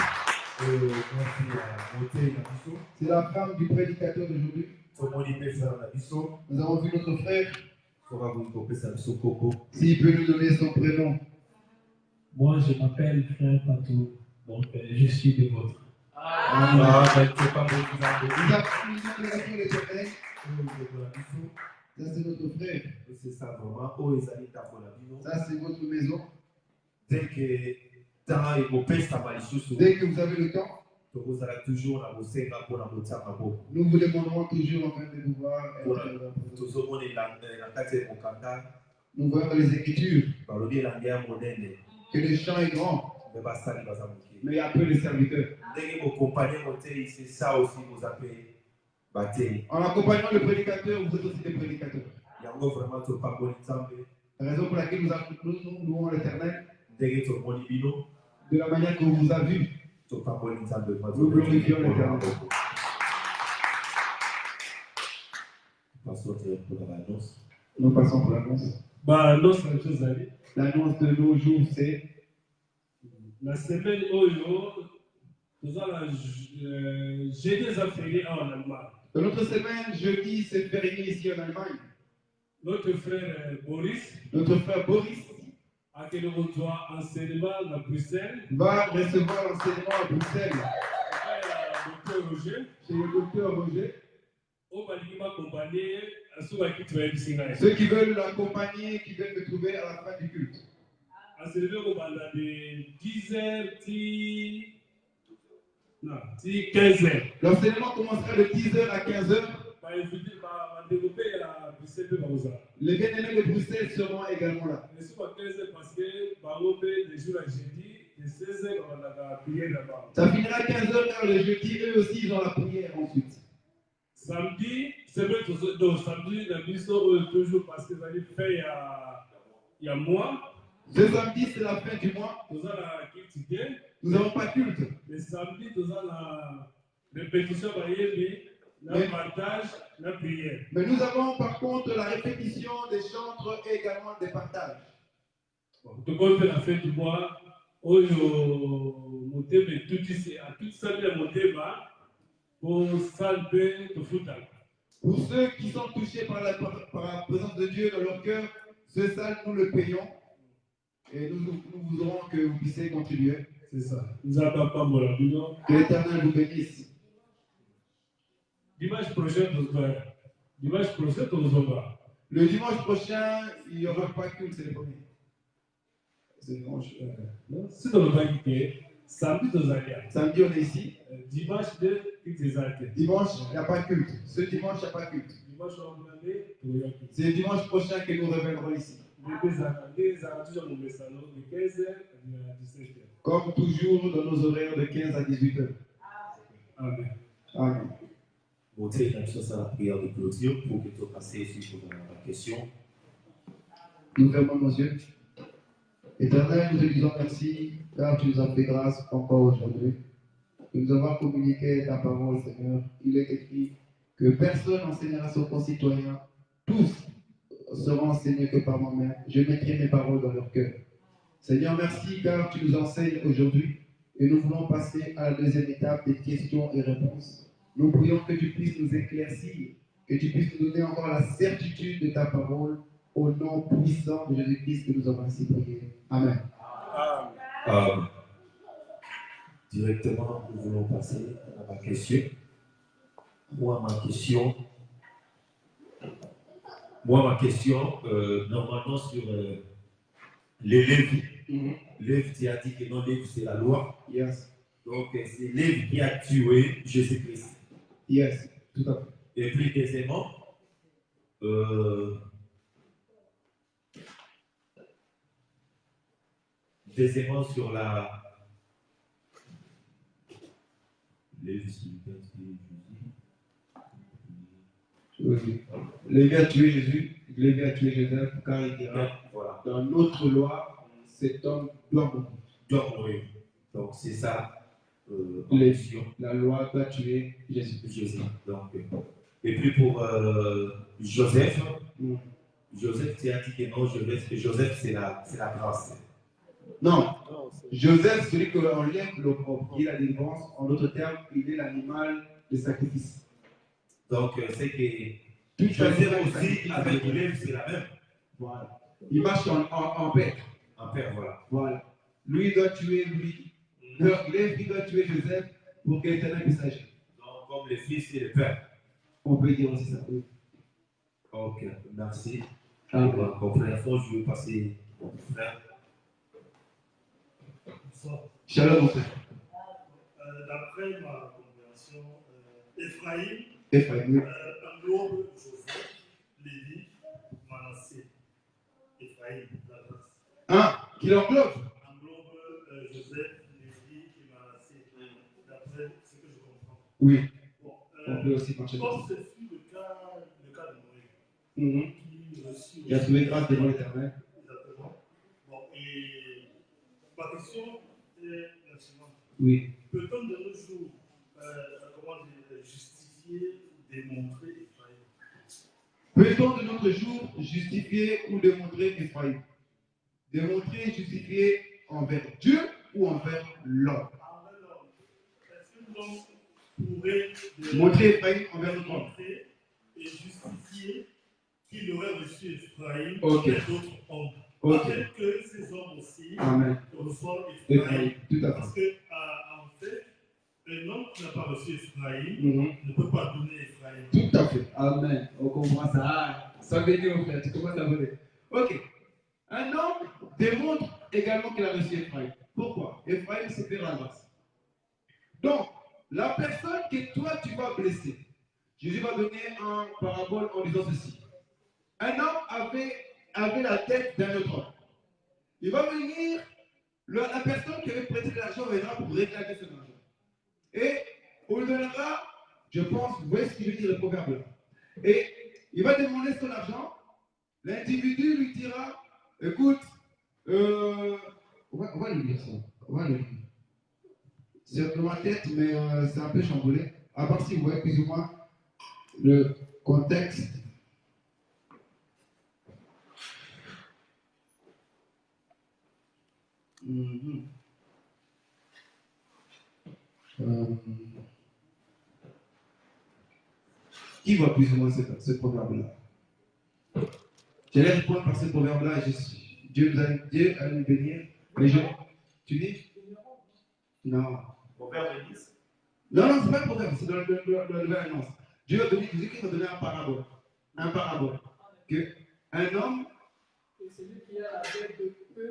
C'est la femme du prédicateur d'aujourd'hui. Nous avons vu notre frère. S'il peut nous donner son prénom. Moi, je m'appelle Frère Patou, donc je suis des vôtres. Nous avons de l'éternel. Ça, c'est notre frère. Ça, c'est votre maison. Dès que vous avez le temps, nous vous demanderons toujours en train de pouvoir nous voyons dans les Écritures que le champ est grand, mais il y a peu de serviteurs. En accompagnant le prédicateur, vous êtes aussi des prédicateurs. La raison pour laquelle nous louons l'Éternel, de la manière qu'on vous a vu, nous glorifions l'Éternel. Nous passons pour l'annonce. L'annonce de nos jours, c'est la semaine nous avons jeudi férié en Allemagne. dans notre semaine, jeudi, c'est férié ici en Allemagne. Notre frère Boris a que nous reçoit enseignement à Bruxelles. Va recevoir l'enseignement à Bruxelles Docteur Roger. chez le docteur Roger. On va lui accompagner à ce qui Ceux qui veulent l'accompagner, qui veulent le trouver à la fin du culte. Enseignement de 10h, 15h. L'enseignement commencera de 10h à 15h. Les bien-aimés de Bruxelles seront également là. Ça finira à 15h car le jeudi, eux aussi, ils ont la prière ensuite. Samedi, c'est vrai, samedi, la mission toujours parce que ça fait il y a mois. Ce samedi, c'est la fin du mois. Nous n'avons pas culte. Le samedi, nous avons la répétition, le partage, la prière. Mais nous avons par contre la répétition des chantres et également des partages. Donc, on fait la fin du mois. Tout ça, pour salver le foot. Pour ceux qui sont touchés par la présence de Dieu dans leur cœur, ce salle, nous le payons. Et nous voudrons que vous puissiez contribuer. C'est ça. Nous n'avons pas mon Que l'Éternel vous bénisse. Dimanche prochain, Le dimanche prochain, il n'y aura pas culte, c'est le premier. C'est dimanche. Si on va quitter, samedi, samedi, on est ici. Dimanche, dimanche, il n'y a pas de culte. Ce dimanche, il n'y a pas de culte. C'est le dimanche prochain que nous reviendrons ici. Comme toujours, dans nos horaires de 15 à 18 heures. Amen. Amen. Ça la prière de clôture pour que tu passes sur la question. Nous fermons nos yeux. Éternel, nous te disons merci car tu nous as fait grâce encore aujourd'hui. Nous avons communiqué ta parole, Seigneur. Il est écrit que personne n'enseignera son concitoyen. Tous seront enseignés que par moi-même. Je mettrai mes paroles dans leur cœur. Seigneur, merci car tu nous enseignes aujourd'hui et nous voulons passer à la deuxième étape des questions et réponses. Nous prions que tu puisses nous éclaircir, que tu puisses nous donner encore la certitude de ta parole au nom puissant de Jésus-Christ que nous avons ainsi prié. Amen. Directement, nous voulons passer à ma question. Moi, ma question, normalement sur les Lévi. Lévi, tu as dit que non, Lévi, c'est la loi. Yes. Donc, c'est Lévi qui a tué Jésus-Christ. Yes, tout à fait. Et puis, deuxièmement, sur la. Lévi a tué Jésus, Lévi a tué Joseph, car il dira voilà. Dans notre loi, cet homme doit mourir. Donc, c'est ça. en mission. La loi doit tuer Jésus. Jésus. Donc, et puis pour Joseph, Mm. Joseph, tu as dit que non, Joseph c'est la grâce. Non, Non, c'est- Joseph, celui que l'on lève l'opprobre, qui est la délivrance, en d'autres termes, il est l'animal de sacrifice. Donc, c'est que Tout Joseph aussi, sacrifice, avec Hélène, c'est la même. Voilà. Il marche en paix. En père, voilà. Voilà. Lui doit tuer lui. Il doit tuer Joseph pour que l'Éternel puisse agir. Donc, comme le fils et le père. On peut dire aussi ça. Oui. Ok, merci. Ah. Pour la compréhension, je vais passer au frère. Shalom, mon frère. D'après ma compréhension, Ephraïm Ephraïm, oui. englobe Joseph, Lévi, Manassé. Ephraïm, la grâce. Hein? Qu'il englobe. Englobe Joseph, Lévi et Manassé. D'après ce que je comprends. Oui. Bon, On peut aussi marcher comme comme ça. ce fut le cas de Noé, Mhm. qui reçut. Il a trouvé grâce devant l'Éternel. Exactement. Bon, et ma question est la suivante. Oui. Peut-on de nos jours, comment dire, justifier ou démontrer Ephraïm? Peut-on de notre jour justifier ou démontrer Ephraïm? Démontrer et justifier envers Dieu ou envers l'homme? Envers l'homme. Est-ce que l'homme pourrait Montrer Ephraïm envers notre homme. démontrer et justifier qu'il aurait reçu Ephraïm Ok. et d'autres hommes? Ok. Afin que ces hommes aussi Amen. reçoivent Ephraïm, Ephraïm. tout à Parce fait. que, en fait, un homme qui n'a pas reçu Ephraïm Mhm. ne peut pas donner Ephraïm. Tout à fait. Amen. On comprend ça. Ah, ça veut dire, frère, tu commences à voler. Ok. Un homme démontre également qu'il a reçu Ephraïm. Pourquoi? Ephraïm, c'est faire la grâce. Donc, la personne que toi tu vas blesser, Jésus va donner un parabole en disant ceci. Un homme avait la tête d'un autre homme. Il va venir, la personne qui avait prêté de l'argent viendra pour réclamer son argent. Et on lui donnera, je pense, où est-ce qu'il veut dire le proverbe là. Et il va demander son argent. L'individu lui dira, écoute, on va lui dire ça. On va lui dire. C'est dans ma tête, mais c'est un peu chamboulé. À part si vous voyez plus ou moins le contexte. Mhm. Qui voit plus ou moins ce proverbe-là? J'allais répondre par ce proverbe-là. Dieu a nous bénir. Les gens, tu dis? Non. Proverbe 10. Non, c'est pas un proverbe, c'est dans le nouvelle annonce. Dieu a donné, Jésus-Christ a donné un parabole. Un parabole. Que un homme.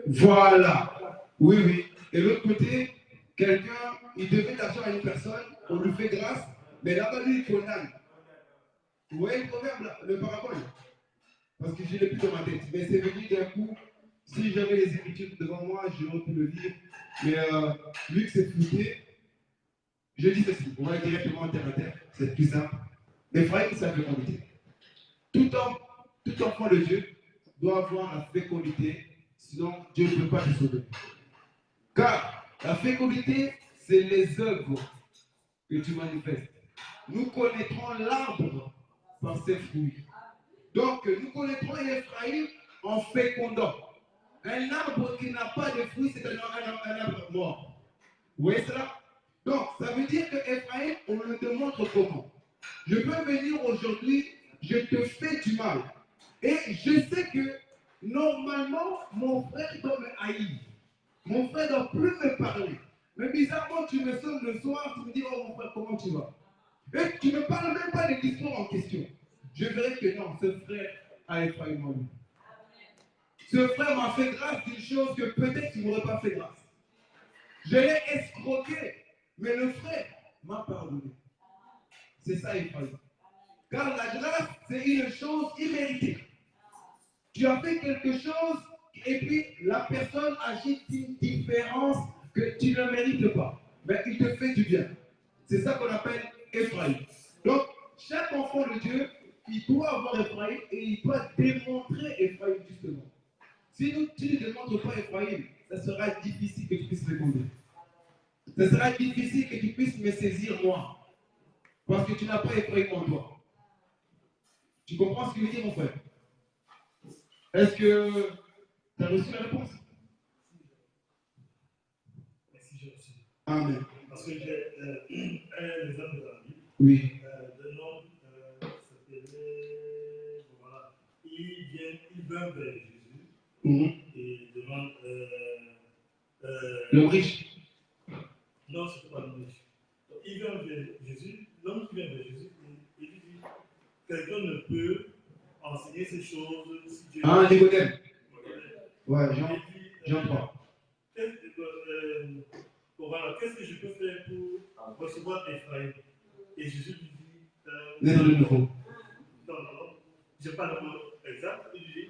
Voilà. Oui, oui. Et l'autre côté, quelqu'un, il devait l'argent à une personne, on lui fait grâce, mais là-bas, lui, il condamne. Vous voyez le proverbe, là, le parabole? Parce que je l'ai plus dans ma tête. Mais c'est venu d'un coup. Si j'avais les Écritures devant moi, j'aurais pu le lire. Mais vu que c'est flouté, je dis ceci. On va directement terre à terre. C'est plus simple. Ephraïm, c'est la fécondité. Tout enfant de Dieu doit avoir la fécondité. Sinon, Dieu ne peut pas le sauver. Car la fécondité, c'est les œuvres que tu manifestes. Nous connaîtrons l'arbre par ses fruits. Donc, nous connaîtrons Ephraïm en fécondant. Un arbre qui n'a pas de fruits, c'est un arbre mort. Vous voyez cela? Donc, ça veut dire que Ephraïm, on le démontre comment? Je peux venir aujourd'hui, je te fais du mal. Et je sais que, normalement, mon frère doit me haïr. Mon frère ne doit plus me parler. Mais bizarrement, tu me sonnes le soir, tu me dis, oh mon frère, comment tu vas? Et tu ne me parles même pas de l'histoire en question. Je verrai que non, ce frère a Ephraïm en lui. Ce frère m'a fait grâce d'une chose que peut-être tu n'aurais pas fait grâce. Je l'ai escroqué, mais le frère m'a pardonné. C'est ça, Ephraïm. Car la grâce, c'est une chose imméritée. Tu as fait quelque chose et puis la personne agit d'une différence que tu ne mérites pas. Mais il te fait du bien. C'est ça qu'on appelle Ephraïm. Donc, chaque enfant de Dieu, il doit avoir Ephraïm et il doit démontrer Ephraïm justement. Si tu ne démontres pas Ephraïm, ça sera difficile que tu puisses répondre. Ce sera difficile que tu puisses me saisir moi. Parce que tu n'as pas Ephraïm en toi. Tu comprends ce que je veux dire, mon frère? Est-ce que tu as reçu la réponse? Merci, j'ai reçu. Amen. Parce que j'ai un exemple dans la Bible. Oui. D'un homme, s'appelait. Voilà. Il vint vers Jésus et demande. L'homme riche. Non, ce n'est pas l'homme riche. Donc, il vient vers Jésus, l'homme qui vient vers Jésus, il lui dit quelqu'un ne peut enseigner ces choses si Dieu. Ah, Nicodème. Ouais, Il dit, Jean 3. Voilà, qu'est-ce que je peux faire pour recevoir Ephraïm? Et Jésus lui dit. Naître de nouveau. Non, je n'ai pas le mot exact. Il dit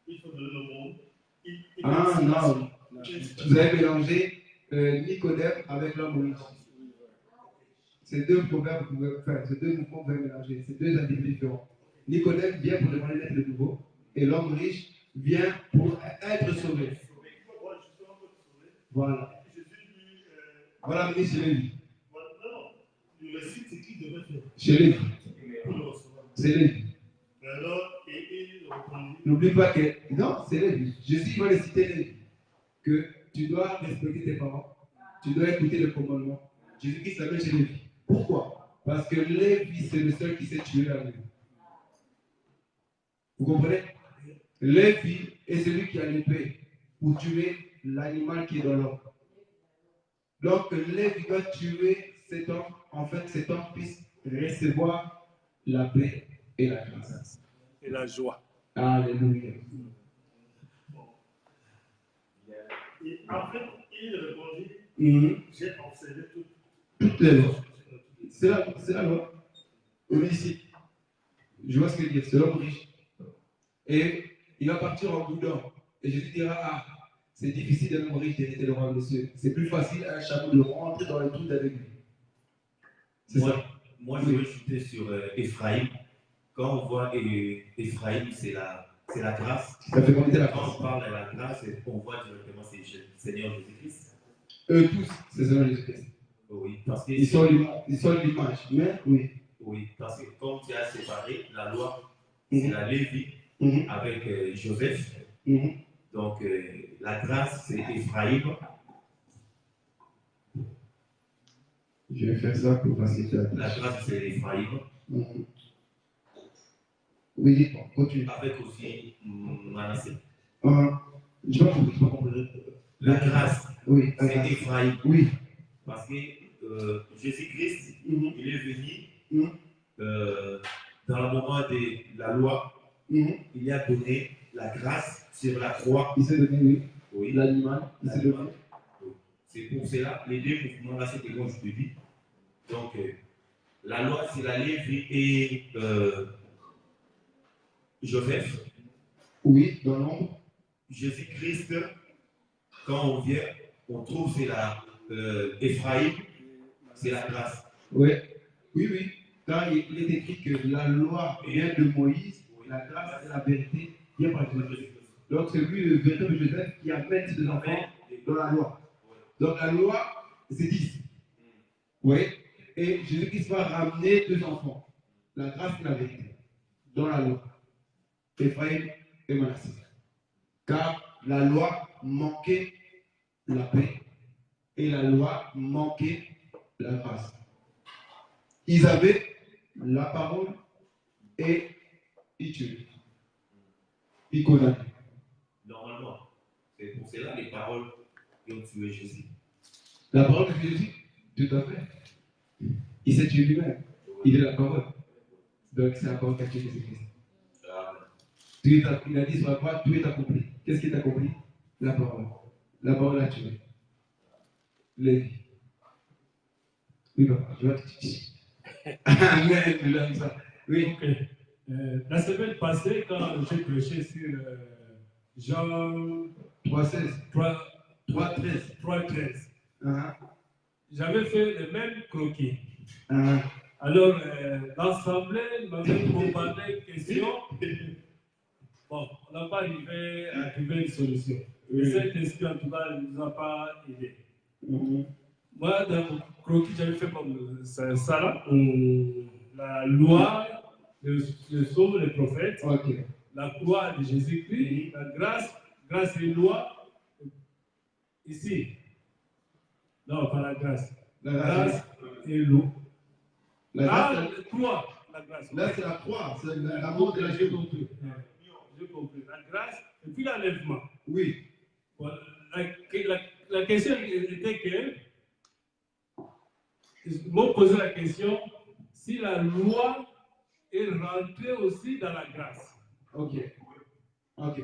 il faut donner le monde. Ah, non. Vous avez mélangé Nicodème avec l'homme riche. C'est deux proverbes que vous pouvez faire, c'est deux mouvements que vous pouvez mélanger, c'est deux individus différents. Nicodème vient pour demander d'être de nouveau, et l'homme riche vient pour être sauvé. Voilà. Voilà, ministre chez Lévi. Non, le récit, c'est qui devait faire. Chez Lévi. C'est Lévi. Alors, il répondit. N'oublie pas que. Non, c'est Lévi. Jésus va les citer Lévi. Que tu dois respecter tes parents, tu dois écouter le commandement. Jésus-Christ s'appelle chez Lévi. Pourquoi? Parce que Lévi, c'est le seul qui sait tuer l'animal. Vous comprenez? Lévi est celui qui a l'épée pour tuer l'animal qui est dans l'homme. Donc, Lévi doit tuer cet homme, en fait, cet homme puisse recevoir la paix et la grâce. Et la joie. Alléluia. Et après, il répondit j'ai observé toutes les lois. C'est la loi. On est ici. Je vois ce qu'il dit. C'est l'homme riche. Et il va partir en boudin. Et Jésus dira ah, c'est difficile d'un homme riche d'hériter le royaume des cieux. C'est plus facile à un chameau de rentrer dans les trous avec lui. C'est ça. Moi, je veux ajouter sur Ephraïm. Quand on voit Ephraïm, c'est la grâce. Ça fait monter la Quand grâce. on parle de la grâce, on voit directement c'est le Seigneur Jésus-Christ. Eux tous, c'est Seigneur Jésus-Christ. Oui, parce que ils sont l'image. Mais oui. Oui, parce que comme tu as séparé la loi, c'est la Lévi avec Joseph. Donc la grâce, c'est Ephraïm. Je vais faire ça pour faciliter la tâche. La grâce, c'est Ephraïm. Oui, continue. Avec aussi Manassé. Je n'ai pas compris. La grâce, oui, c'est Ephraïm. Oui. Parce que Jésus-Christ, il est venu dans le moment de la loi, il a donné la grâce sur la croix. Il s'est donné, oui. L'animal, il s'est donné. C'est pour cela, les deux mouvements là, c'était comme je te dis. Donc, la loi, c'est la Lévi et Joseph. Oui, dans l'ombre. Jésus-Christ, quand on vient, on trouve c'est la Ephraïm, c'est la grâce. Oui, oui. Quand il est écrit que la loi vient de Moïse, la grâce et la vérité vient par Jésus. Donc c'est lui le véritable Joseph qui amène ses enfants dans la loi. Donc la loi, c'est 10. Oui. Et Jésus-Christ va ramener 2 enfants. La grâce et la vérité. Dans la loi. Ephraïm et Manassé. Car la loi manquait la paix et la loi manquait la grâce. Ils avaient la parole et ils tuaient. Ils condamnaient. Normalement, c'est pour cela les paroles qui ont tué Jésus. La parole de Jésus, tout à fait. Il s'est tué lui-même. Il est la parole. Donc c'est la parole qui a tué Jésus-Christ. Il a dit sur la croix, tout est accompli. Qu'est-ce qui est accompli? La parole. La parole a tué. Lévi. Oui, papa, je vais te dire. Amen, ça. Oui. Okay. La semaine passée, quand j'ai prêché sur Jean 3,16. 3,13, j'avais fait le même croquis. Uh-huh. Alors, l'Assemblée m'avait bombardé de questions. Bon, on n'a pas arrivé à trouver une solution. Mais cette question, en tout cas, ne nous a pas aidé. Moi, dans mon croquis, j'avais fait comme ça là. La loi, le psaume, les prophètes, Ok. la croix de Jésus-Christ, la grâce et loi. Ici. Non, pas la grâce. La Grâce et loi. La grâce, La croix, la grâce. là, c'est la croix, c'est l'amour de la J'ai vie. compris. J'ai compris. La grâce et puis l'enlèvement. Oui. Voilà. La question était que, ils m'ont posé la question si la loi est rentrée aussi dans la grâce. Ok. Ok.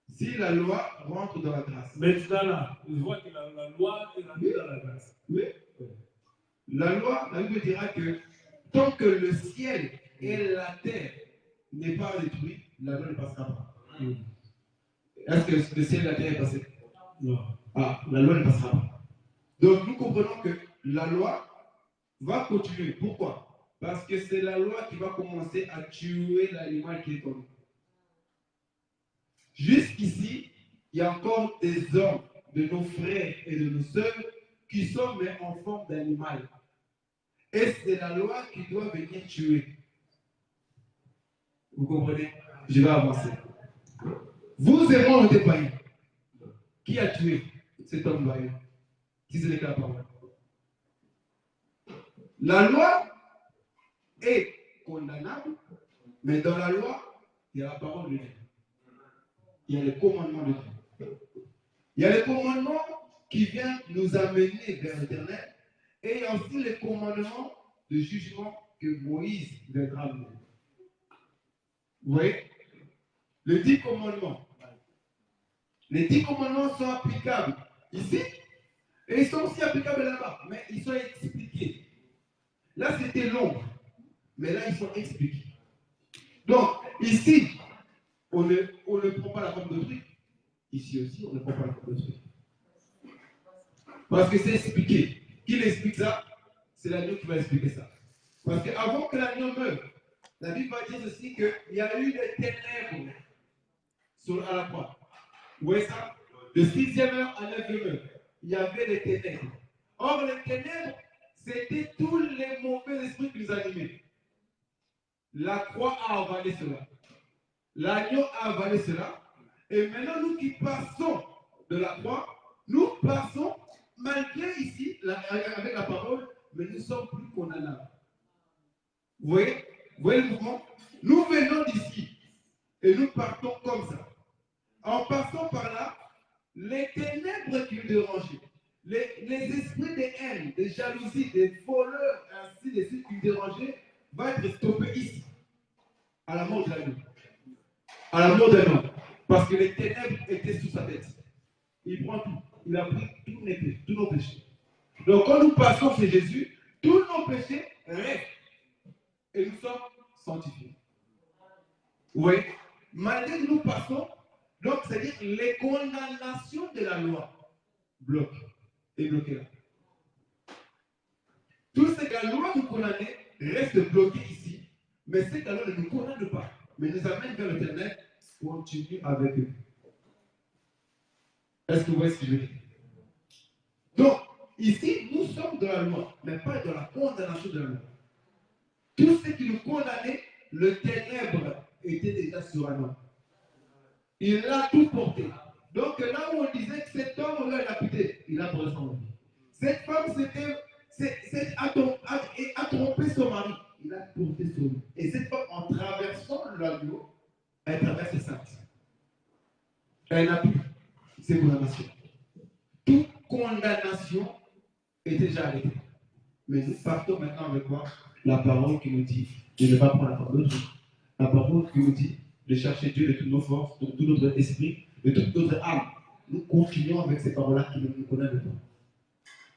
Si la loi rentre dans la grâce. Maintenant là, je vois que la loi est rentrée dans la grâce. Oui. La loi, la Bible dira que tant que le ciel et la terre n'est pas détruit, la loi ne passera pas. Est-ce que le ciel et la terre est passé? Non. Ah, la loi ne passera pas. Donc nous comprenons que la loi va continuer. Pourquoi? Parce que c'est la loi qui va commencer à tuer l'animal qui est en nous. Jusqu'ici, il y a encore des hommes, de nos frères et de nos sœurs, qui sont mais en forme d'animal. Et c'est la loi qui doit venir tuer. Vous comprenez? Je vais avancer. Vous et moi, on était païens. Qui a tué cet homme païen? Si ce n'est que la parole. La loi est condamnable, mais dans la loi, il y a la parole de Dieu. Il y a les commandements de Dieu. Il y a les commandements qui viennent nous amener vers l'éternel, et il y a aussi les commandements de jugement que Moïse viendra nous donner. Vous voyez? Les 10 commandements. Les 10 commandements sont applicables ici, et ils sont aussi applicables là-bas, mais ils sont expliqués. Là, c'était long, mais là, ils sont expliqués. Donc, ici, on ne prend pas la forme d'autrui. Ici aussi, on ne prend pas la forme d'autrui. Parce que c'est expliqué. Qui l'explique ça? C'est l'agneau qui va expliquer ça. Parce qu'avant que l'agneau meure, la Bible va dire aussi qu'il y a eu des ténèbres à la croix. Vous voyez ça? De 6e heure à 9e heure, il y avait des ténèbres. Or, les ténèbres, c'était tous les mauvais esprits qui nous animaient. La croix a avalé cela. L'agneau a avalé cela. Et maintenant, nous qui passons de la croix, nous passons, malgré ici, avec la parole, mais nous ne sommes plus condamnables. Vous voyez le mouvement? Nous venons d'ici et nous partons comme ça. En passant par là, les ténèbres qui nous dérangeaient, les esprits de haine, de jalousie, des voleurs, ainsi de suite qui nous dérangeaient, vont être stoppés ici, à la mort de l'agneau. À la mort d'un homme. Parce que les ténèbres étaient sous sa tête. Il prend tout. Il a pris tous nos péchés. Donc quand nous passons chez Jésus, tous nos péchés restent. Et nous sommes sanctifiés. Vous voyez? Malgré que nous passons, donc c'est-à-dire les condamnations de la loi bloquent. Et bloquées là. Tout ce que la loi nous condamnait reste bloqué ici. Mais ce que la loi ne nous condamne pas, mais nous amène vers l'éternel, continue avec eux. Est-ce que vous voyez ce que je veux dire? Donc, ici, nous sommes dans la loi, mais pas dans la condamnation de la loi. Tout ce qui nous condamnait, le ténèbre était déjà sur un homme. Il a tout porté. Donc là où on disait que cet homme, on l'a lapidé, il a porté son vie. Cette femme a trompé son mari, il a porté son vie. Et cette femme, en traversant l'agneau, elle traverse les saintes. Elle n'a plus ses condamnations. Toute condamnation est déjà arrêtée. Mais nous partons maintenant avec quoi? La parole qui nous dit de ne pas prendre la forme d'autrui. La parole qui nous dit de chercher Dieu de toutes nos forces, de tout notre esprit, de toute notre âme. Nous continuons avec ces paroles-là qui ne nous condamnent pas.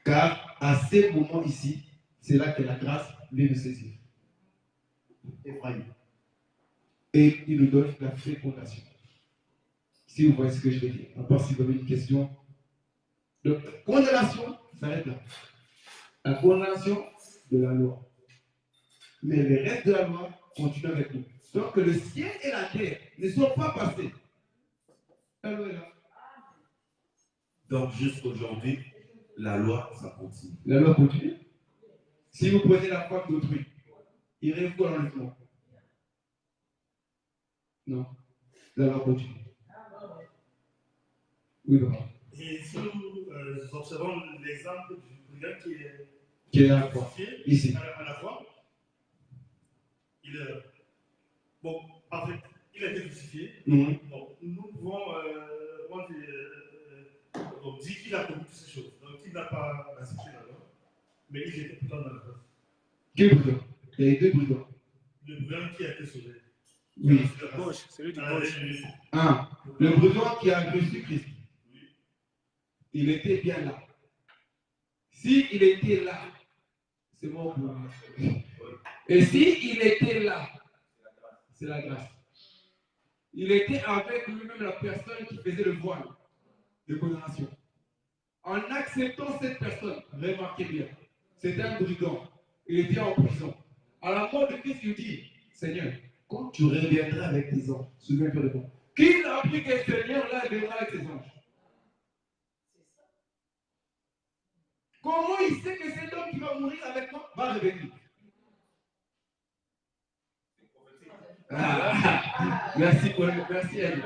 Car à ces moments ici, c'est là que la grâce vient nous saisir. Effrayé. Et il nous donne la fécondation. Si vous voyez ce que je veux dire, à part si vous avez une question. Donc, condamnation s'arrête là. La condamnation de la loi. Mais le reste de la loi continue avec nous. Donc le ciel et la terre ne sont pas passés. La loi est là. Donc jusqu'aujourd'hui, La loi, ça continue. La loi continue. Si vous prenez la femme d'autrui, irez-vous à l'enlèvement? Non. La loi continue. Oui, papa. Et si nous observons l'exemple du brigand Qui est à la fois. Ici. À la fois, bon, en fait, il a été crucifié. Mhm. Donc, nous pouvons dire qu'il a commis toutes ces choses. Donc, il n'a pas respecté la loi, mais il était pourtant dans la grâce. Quel brigand? Il y a deux brigands. Le brigand qui a été sauvé. Oui. Gauche, celui du gauche. Un. Le brigand qui a reçu Christ. Il était bien là. S'il était là, c'est mort pour lui. Et s'il était là, c'est la grâce. Il était avec lui-même la personne qui faisait le voile de condamnation. En acceptant cette personne, remarquez bien, c'était un brigand. Il était en prison. À la mort de Christ, il dit, Seigneur, quand tu reviendras avec tes anges, souviens-toi de moi. Qui a appris que le Seigneur là viendra avec ses anges? Comment il sait que cet homme qui va mourir avec moi va revenir? Merci pour merci à lui.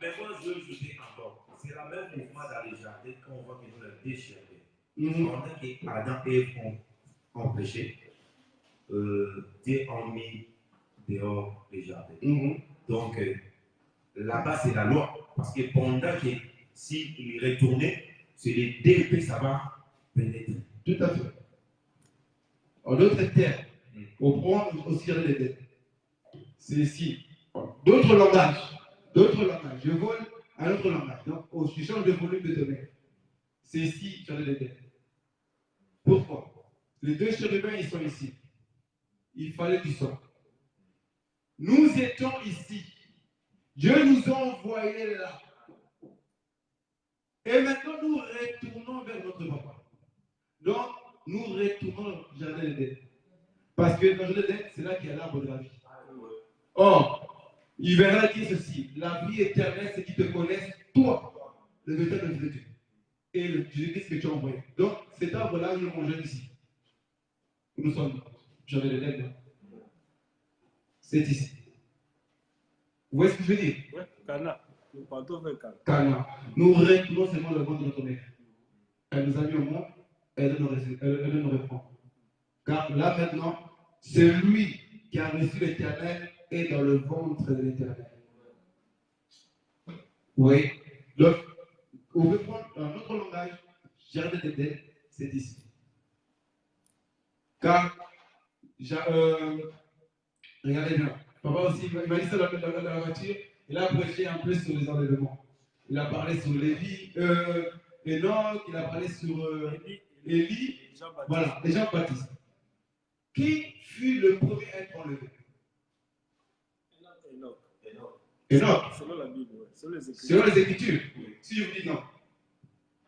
Mais moi, je veux jeter encore. C'est la même mouvement dans les jardins quand on voit qu'ils ont le déchiré. Pendant qu'Adam et Ève ont péché, Dieu a mis dehors les jardins. Donc, là-bas, c'est la loi. Parce que pendant que s'il retournait, c'est les deux que ça va pénétrer. Tout à fait. En d'autres termes, on prend aussi les dettes. C'est ici. D'autres langages. Je vole un autre langage. Donc, je change de volume de tonnerre. C'est ici, sur les dettes. Pourquoi? Les deux chérubins, ils sont ici. Il fallait du sang. Nous étions ici. Dieu nous a envoyés là. Et maintenant, nous retournons vers notre papa. Donc, nous retournons au jardin d'Éden. Parce que dans le jardin d'Éden, c'est là qu'il y a l'arbre de la vie. Or, il verra dire ceci: la vie éternelle, c'est qu'ils te connaissent, toi, le véritable Dieu, et le Jésus-Christ que tu as envoyé. Donc, cet arbre-là, nous le mangeons ici. Nous sommes jardin d'Éden. C'est ici. Vous voyez ce que je veux dire? Oui, Cana. Nous partons vers Cana. Cana. Nous retournons seulement le ventre de notre mère. Elle nous a mis au monde, elle nous reprend. Car là maintenant, celui qui a reçu l'Éternel est dans le ventre de l'Éternel. Oui. Donc, on veut prendre un autre langage, jardin d'Éden, c'est ici. Car, regardez bien, papa aussi, il m'a dit ça dans la voiture, il a prêché un peu sur les enlèvements. Il a parlé sur Lévi, Enoch, il a parlé sur Élie, voilà, et Jean-Baptiste. Qui fut le premier à être enlevé? Enoch. Selon la Bible, oui. Selon les Écritures. Si je vous dis non.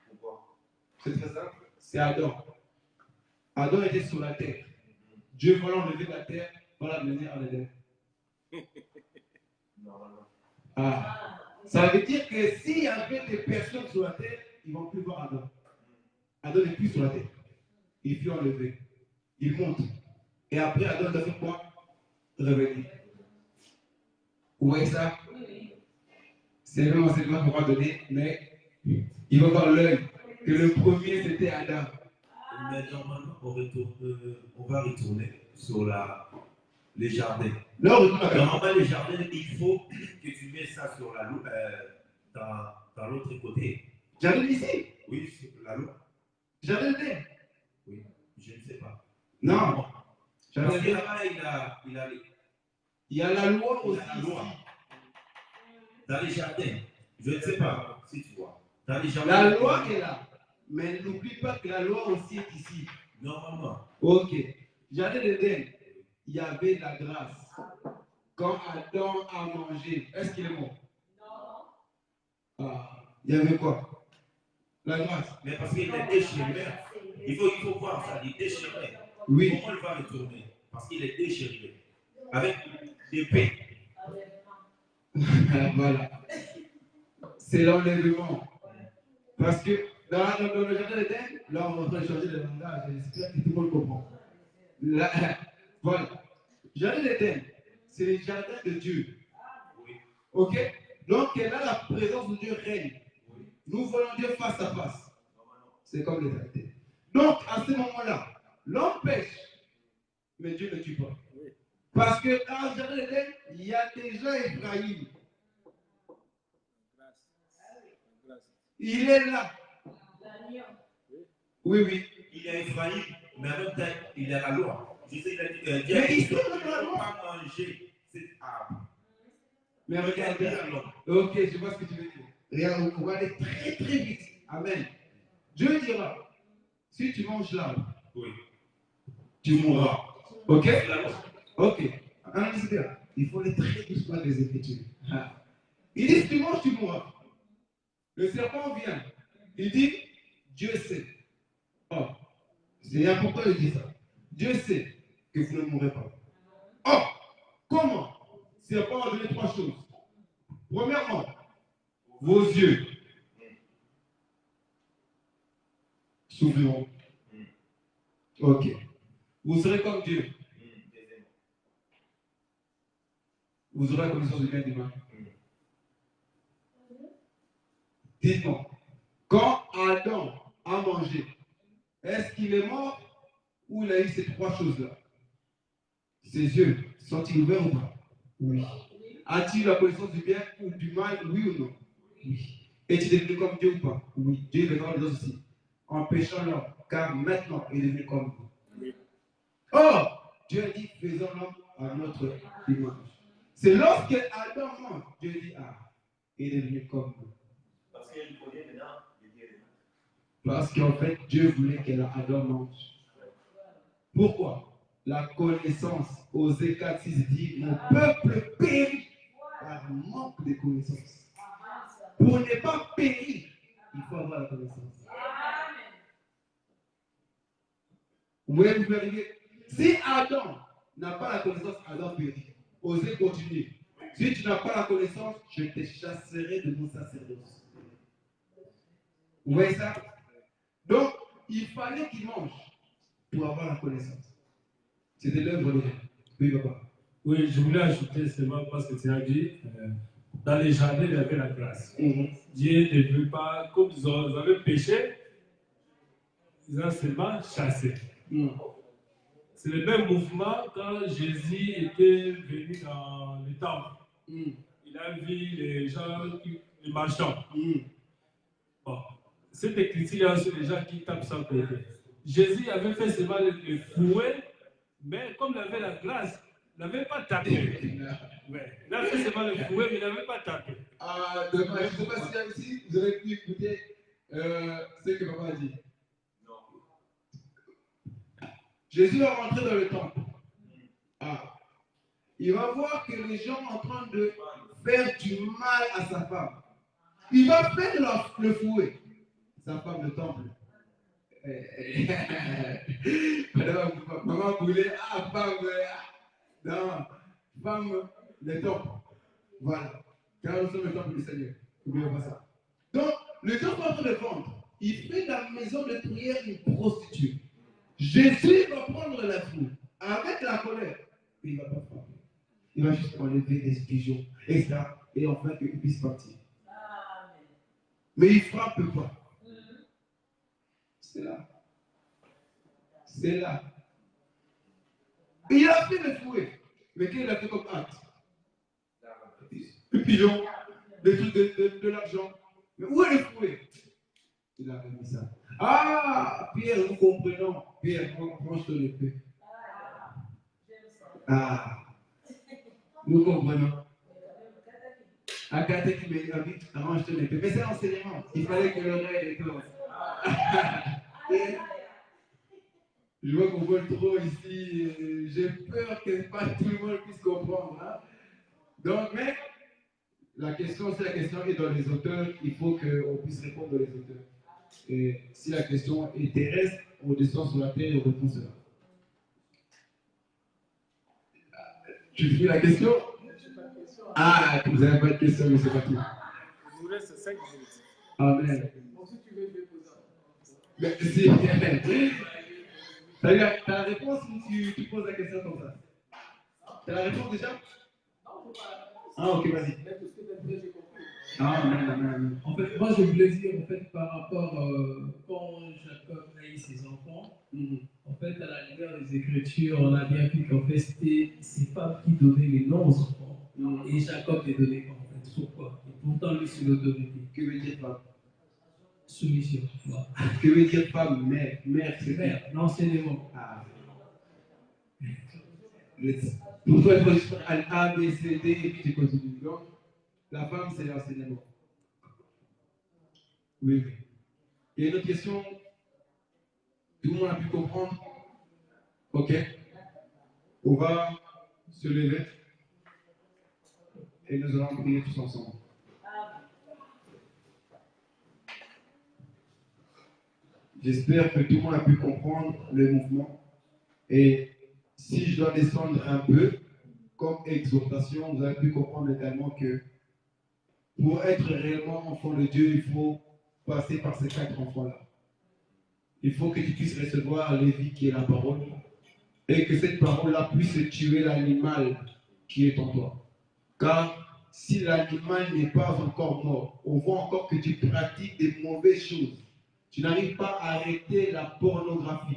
Pourquoi? C'est très simple. C'est Adam. Adam était sur la terre. Dieu va l'enlever de la terre, va l'amener à l'Éden. Ah. Ça veut dire que s'il y avait des personnes sur la terre, ils ne vont plus voir Adam. Adam n'est plus sur la terre. Il fut enlevé. Il monte. Et après, Adam doit faire quoi? Revenir. Vous voyez ça? C'est le même enseignement qu'on va donner, mais il va voir l'œil que le premier c'était Adam. Mais normalement, on va retourner sur les jardins. Normalement, les jardins, il faut que tu mettes ça sur la loi, dans l'autre côté. Jardin ici? Oui, c'est la loi. Jardin d'Éden? Oui, je ne sais pas. Non. Parce que là-bas, il y a la loi aussi. La loi. Dans les jardins, je ne sais pas si tu vois. Dans les jardins, la loi est là. Mais n'oublie pas que la loi aussi est ici. Normalement. Ok. Jardin d'Éden, il y avait la grâce. Quand Adam a mangé, est-ce qu'il est mort? Non. Ah, il y avait quoi? La grâce. Mais parce qu'il est déchiré. Il faut voir ça, il est déchiré. Oui. Comment il va retourner? Parce qu'il est déchiré. Avec des paix. Voilà. C'est l'enlèvement. Parce que Dans le jardin d'Éden, là, on est en train de changer de langage. J'espère que tout le monde comprend. Là, voilà. Le jardin d'Éden, c'est le jardin de Dieu. Ok? Donc, là, la présence de Dieu règne. Nous voyons Dieu face à face. C'est comme l'éternité. Donc, à ce moment-là, l'homme pêche, mais Dieu ne tue pas. Parce que dans le jardin d'Éden, il y a déjà Ephraïm. Il est là. Oui, oui. Il y a Ephraïm, mais en même temps, il y a la loi. Jésus il a dit que Dieu Mais il ne sait peut la loi. pas manger cet arbre. Mais regardez, ok, je vois ce que tu veux dire. Regarde, on va aller très très vite. Amen. Dieu dira, si tu manges l'arbre, Oui. tu mourras. Ok? C'est la loi. Ok. Analysez bien. Il faut aller très doucement avec les Écritures. Il dit, si tu manges, tu mourras. Le serpent vient. Il dit, Dieu sait. Oh, c'est important de dire ça. Dieu sait que vous ne mourrez pas. Oh, comment? Le serpent a donné 3 choses. Premièrement, vos yeux s'ouvriront. Ok. Vous serez comme Dieu. Vous aurez la connaissance du bien et du mal. Dites-moi, quand Adam a mangé, est-ce qu'il est mort ou il a eu ces 3 choses-là? Ses yeux sont-ils ouverts ou pas? Oui. A-t-il la connaissance du bien ou du mal? Oui ou non? Oui. Est-il devenu comme Dieu ou pas? Oui. Dieu est devant les autres aussi. En péchant l'homme, car maintenant il est devenu comme vous. Oui. Or, Dieu a dit, faisons l'homme à notre image. C'est lorsque Adam mange, Dieu dit, ah, il est devenu comme nous. Parce qu'il connaît maintenant le Dieu. Parce qu'en fait, Dieu voulait que Adam mange. Pourquoi? La connaissance, Osée 4:6 dit, mon peuple périt par manque de connaissance. Pour ne pas périr, il faut avoir la connaissance. Vous voyez vous vérifier? Si Adam n'a pas la connaissance, Adam périt. Osez continuer. Si tu n'as pas la connaissance, je te chasserai de mon sacerdoce. Vous voyez ça? Donc, il fallait qu'il mange pour avoir la connaissance. C'était l'œuvre de Dieu. Oui, papa. Oui, je voulais ajouter seulement parce que tu as dit, dans les jardins, il y avait la grâce. Dieu ne veut pas, comme ils avaient péché, ils ont seulement chassé. C'est le même mouvement quand Jésus était venu dans le temple. Il a vu les gens, les marchands. Bon, cette écriture, il y a aussi des gens qui tapent sans côté. Jésus avait fait seulement le fouet, mais comme il avait la grâce, il n'avait pas tapé. Ouais. Il a fait seulement le fouet, mais il n'avait pas tapé. Je ne sais pas si là ici, vous avez pu écouter ce que papa a dit. Non. Jésus va rentrer dans le temple. Il va voir que les gens sont en train de faire du mal à sa femme. Il va faire le fouet. Sa femme, le temple. Maman voulait, femme, non, femme, le temple. Voilà. Car nous sommes le temple du Seigneur. N'oublions pas ça. Donc, le temple va le vendre. Il fait de la maison de prière une prostituée. Jésus va prendre la foule avec la colère. Il ne va pas frapper. Il va juste enlever des pigeons. Et ça, et enfin qu'il puisse partir. Mais il ne frappe pas. C'est là. C'est là. Et il a fait le fouet. Mais qu'est-ce qu'il a fait comme acte? Le pigeon, des trucs de l'argent. Mais où est le fouet? Il a remis ça. Ah, Pierre, nous comprenons. Pierre, branche-toi l'épée. Nous comprenons. Agathe qui m'a dit, arrange-toi l'épée. Mais c'est l'enseignement. Il fallait que l'oreille éclose. Je vois qu'on voit trop ici. J'ai peur que pas tout le monde puisse comprendre. Hein? Donc, mais la question, c'est la question est dans les auteurs. Il faut qu'on puisse répondre dans les auteurs. Et si la question est terrestre, on descend sur la terre et on répond cela. Tu finis la question? Vous n'avez pas de question, mais c'est parti. Il nous reste 5 minutes. Amen. Si tu veux, je vais poser. Merci. T'as la réponse ou tu poses la question comme ça? T'as la réponse déjà? Ah, ok, vas-y. Non. En fait, moi, je voulais dire, en fait, par rapport, quand Jacob a eu ses enfants, en fait, à la lumière des Écritures, on a bien vu qu'en fait, c'était ses femmes qui donnaient les noms aux enfants. Et Jacob les donnait pas, en fait. Pourquoi? Et pourtant, lui, c'est l'autorité. Que veut dire femme? Soumission. Voilà. Que veut dire femme? Mère, c'est Mère, l'enseignement. Ah. Pour toi, il faut juste un A, B, C, D, et puis tu continues. Donc, la femme, c'est l'enseignement. Oui. Il y a une autre question? Tout le monde a pu comprendre? Ok. On va se lever et nous allons prier tous ensemble. J'espère que tout le monde a pu comprendre le mouvement. Et si je dois descendre un peu, comme exhortation, vous avez pu comprendre également que pour être réellement enfant de Dieu, il faut passer par ces 4 enfants-là. Il faut que tu puisses recevoir la vie qui est la parole et que cette parole-là puisse tuer l'animal qui est en toi. Car si l'animal n'est pas encore mort, on voit encore que tu pratiques des mauvaises choses. Tu n'arrives pas à arrêter la pornographie.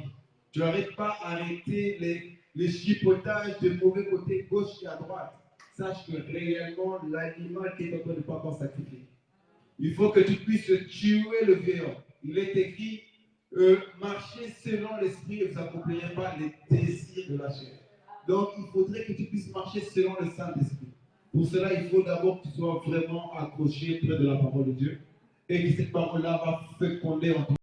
Tu n'arrives pas à arrêter les chipotages de mauvais côté gauche et à droite. Sache que réellement, l'animal qui est en toi n'est pas encore sacrifié. Il faut que tu puisses tuer le vieil homme. Il est écrit, marchez selon l'esprit et vous n'accomplirez pas les désirs de la chair. Donc, il faudrait que tu puisses marcher selon le Saint-Esprit. Pour cela, il faut d'abord que tu sois vraiment accroché près de la parole de Dieu et que cette parole-là va féconder en toi.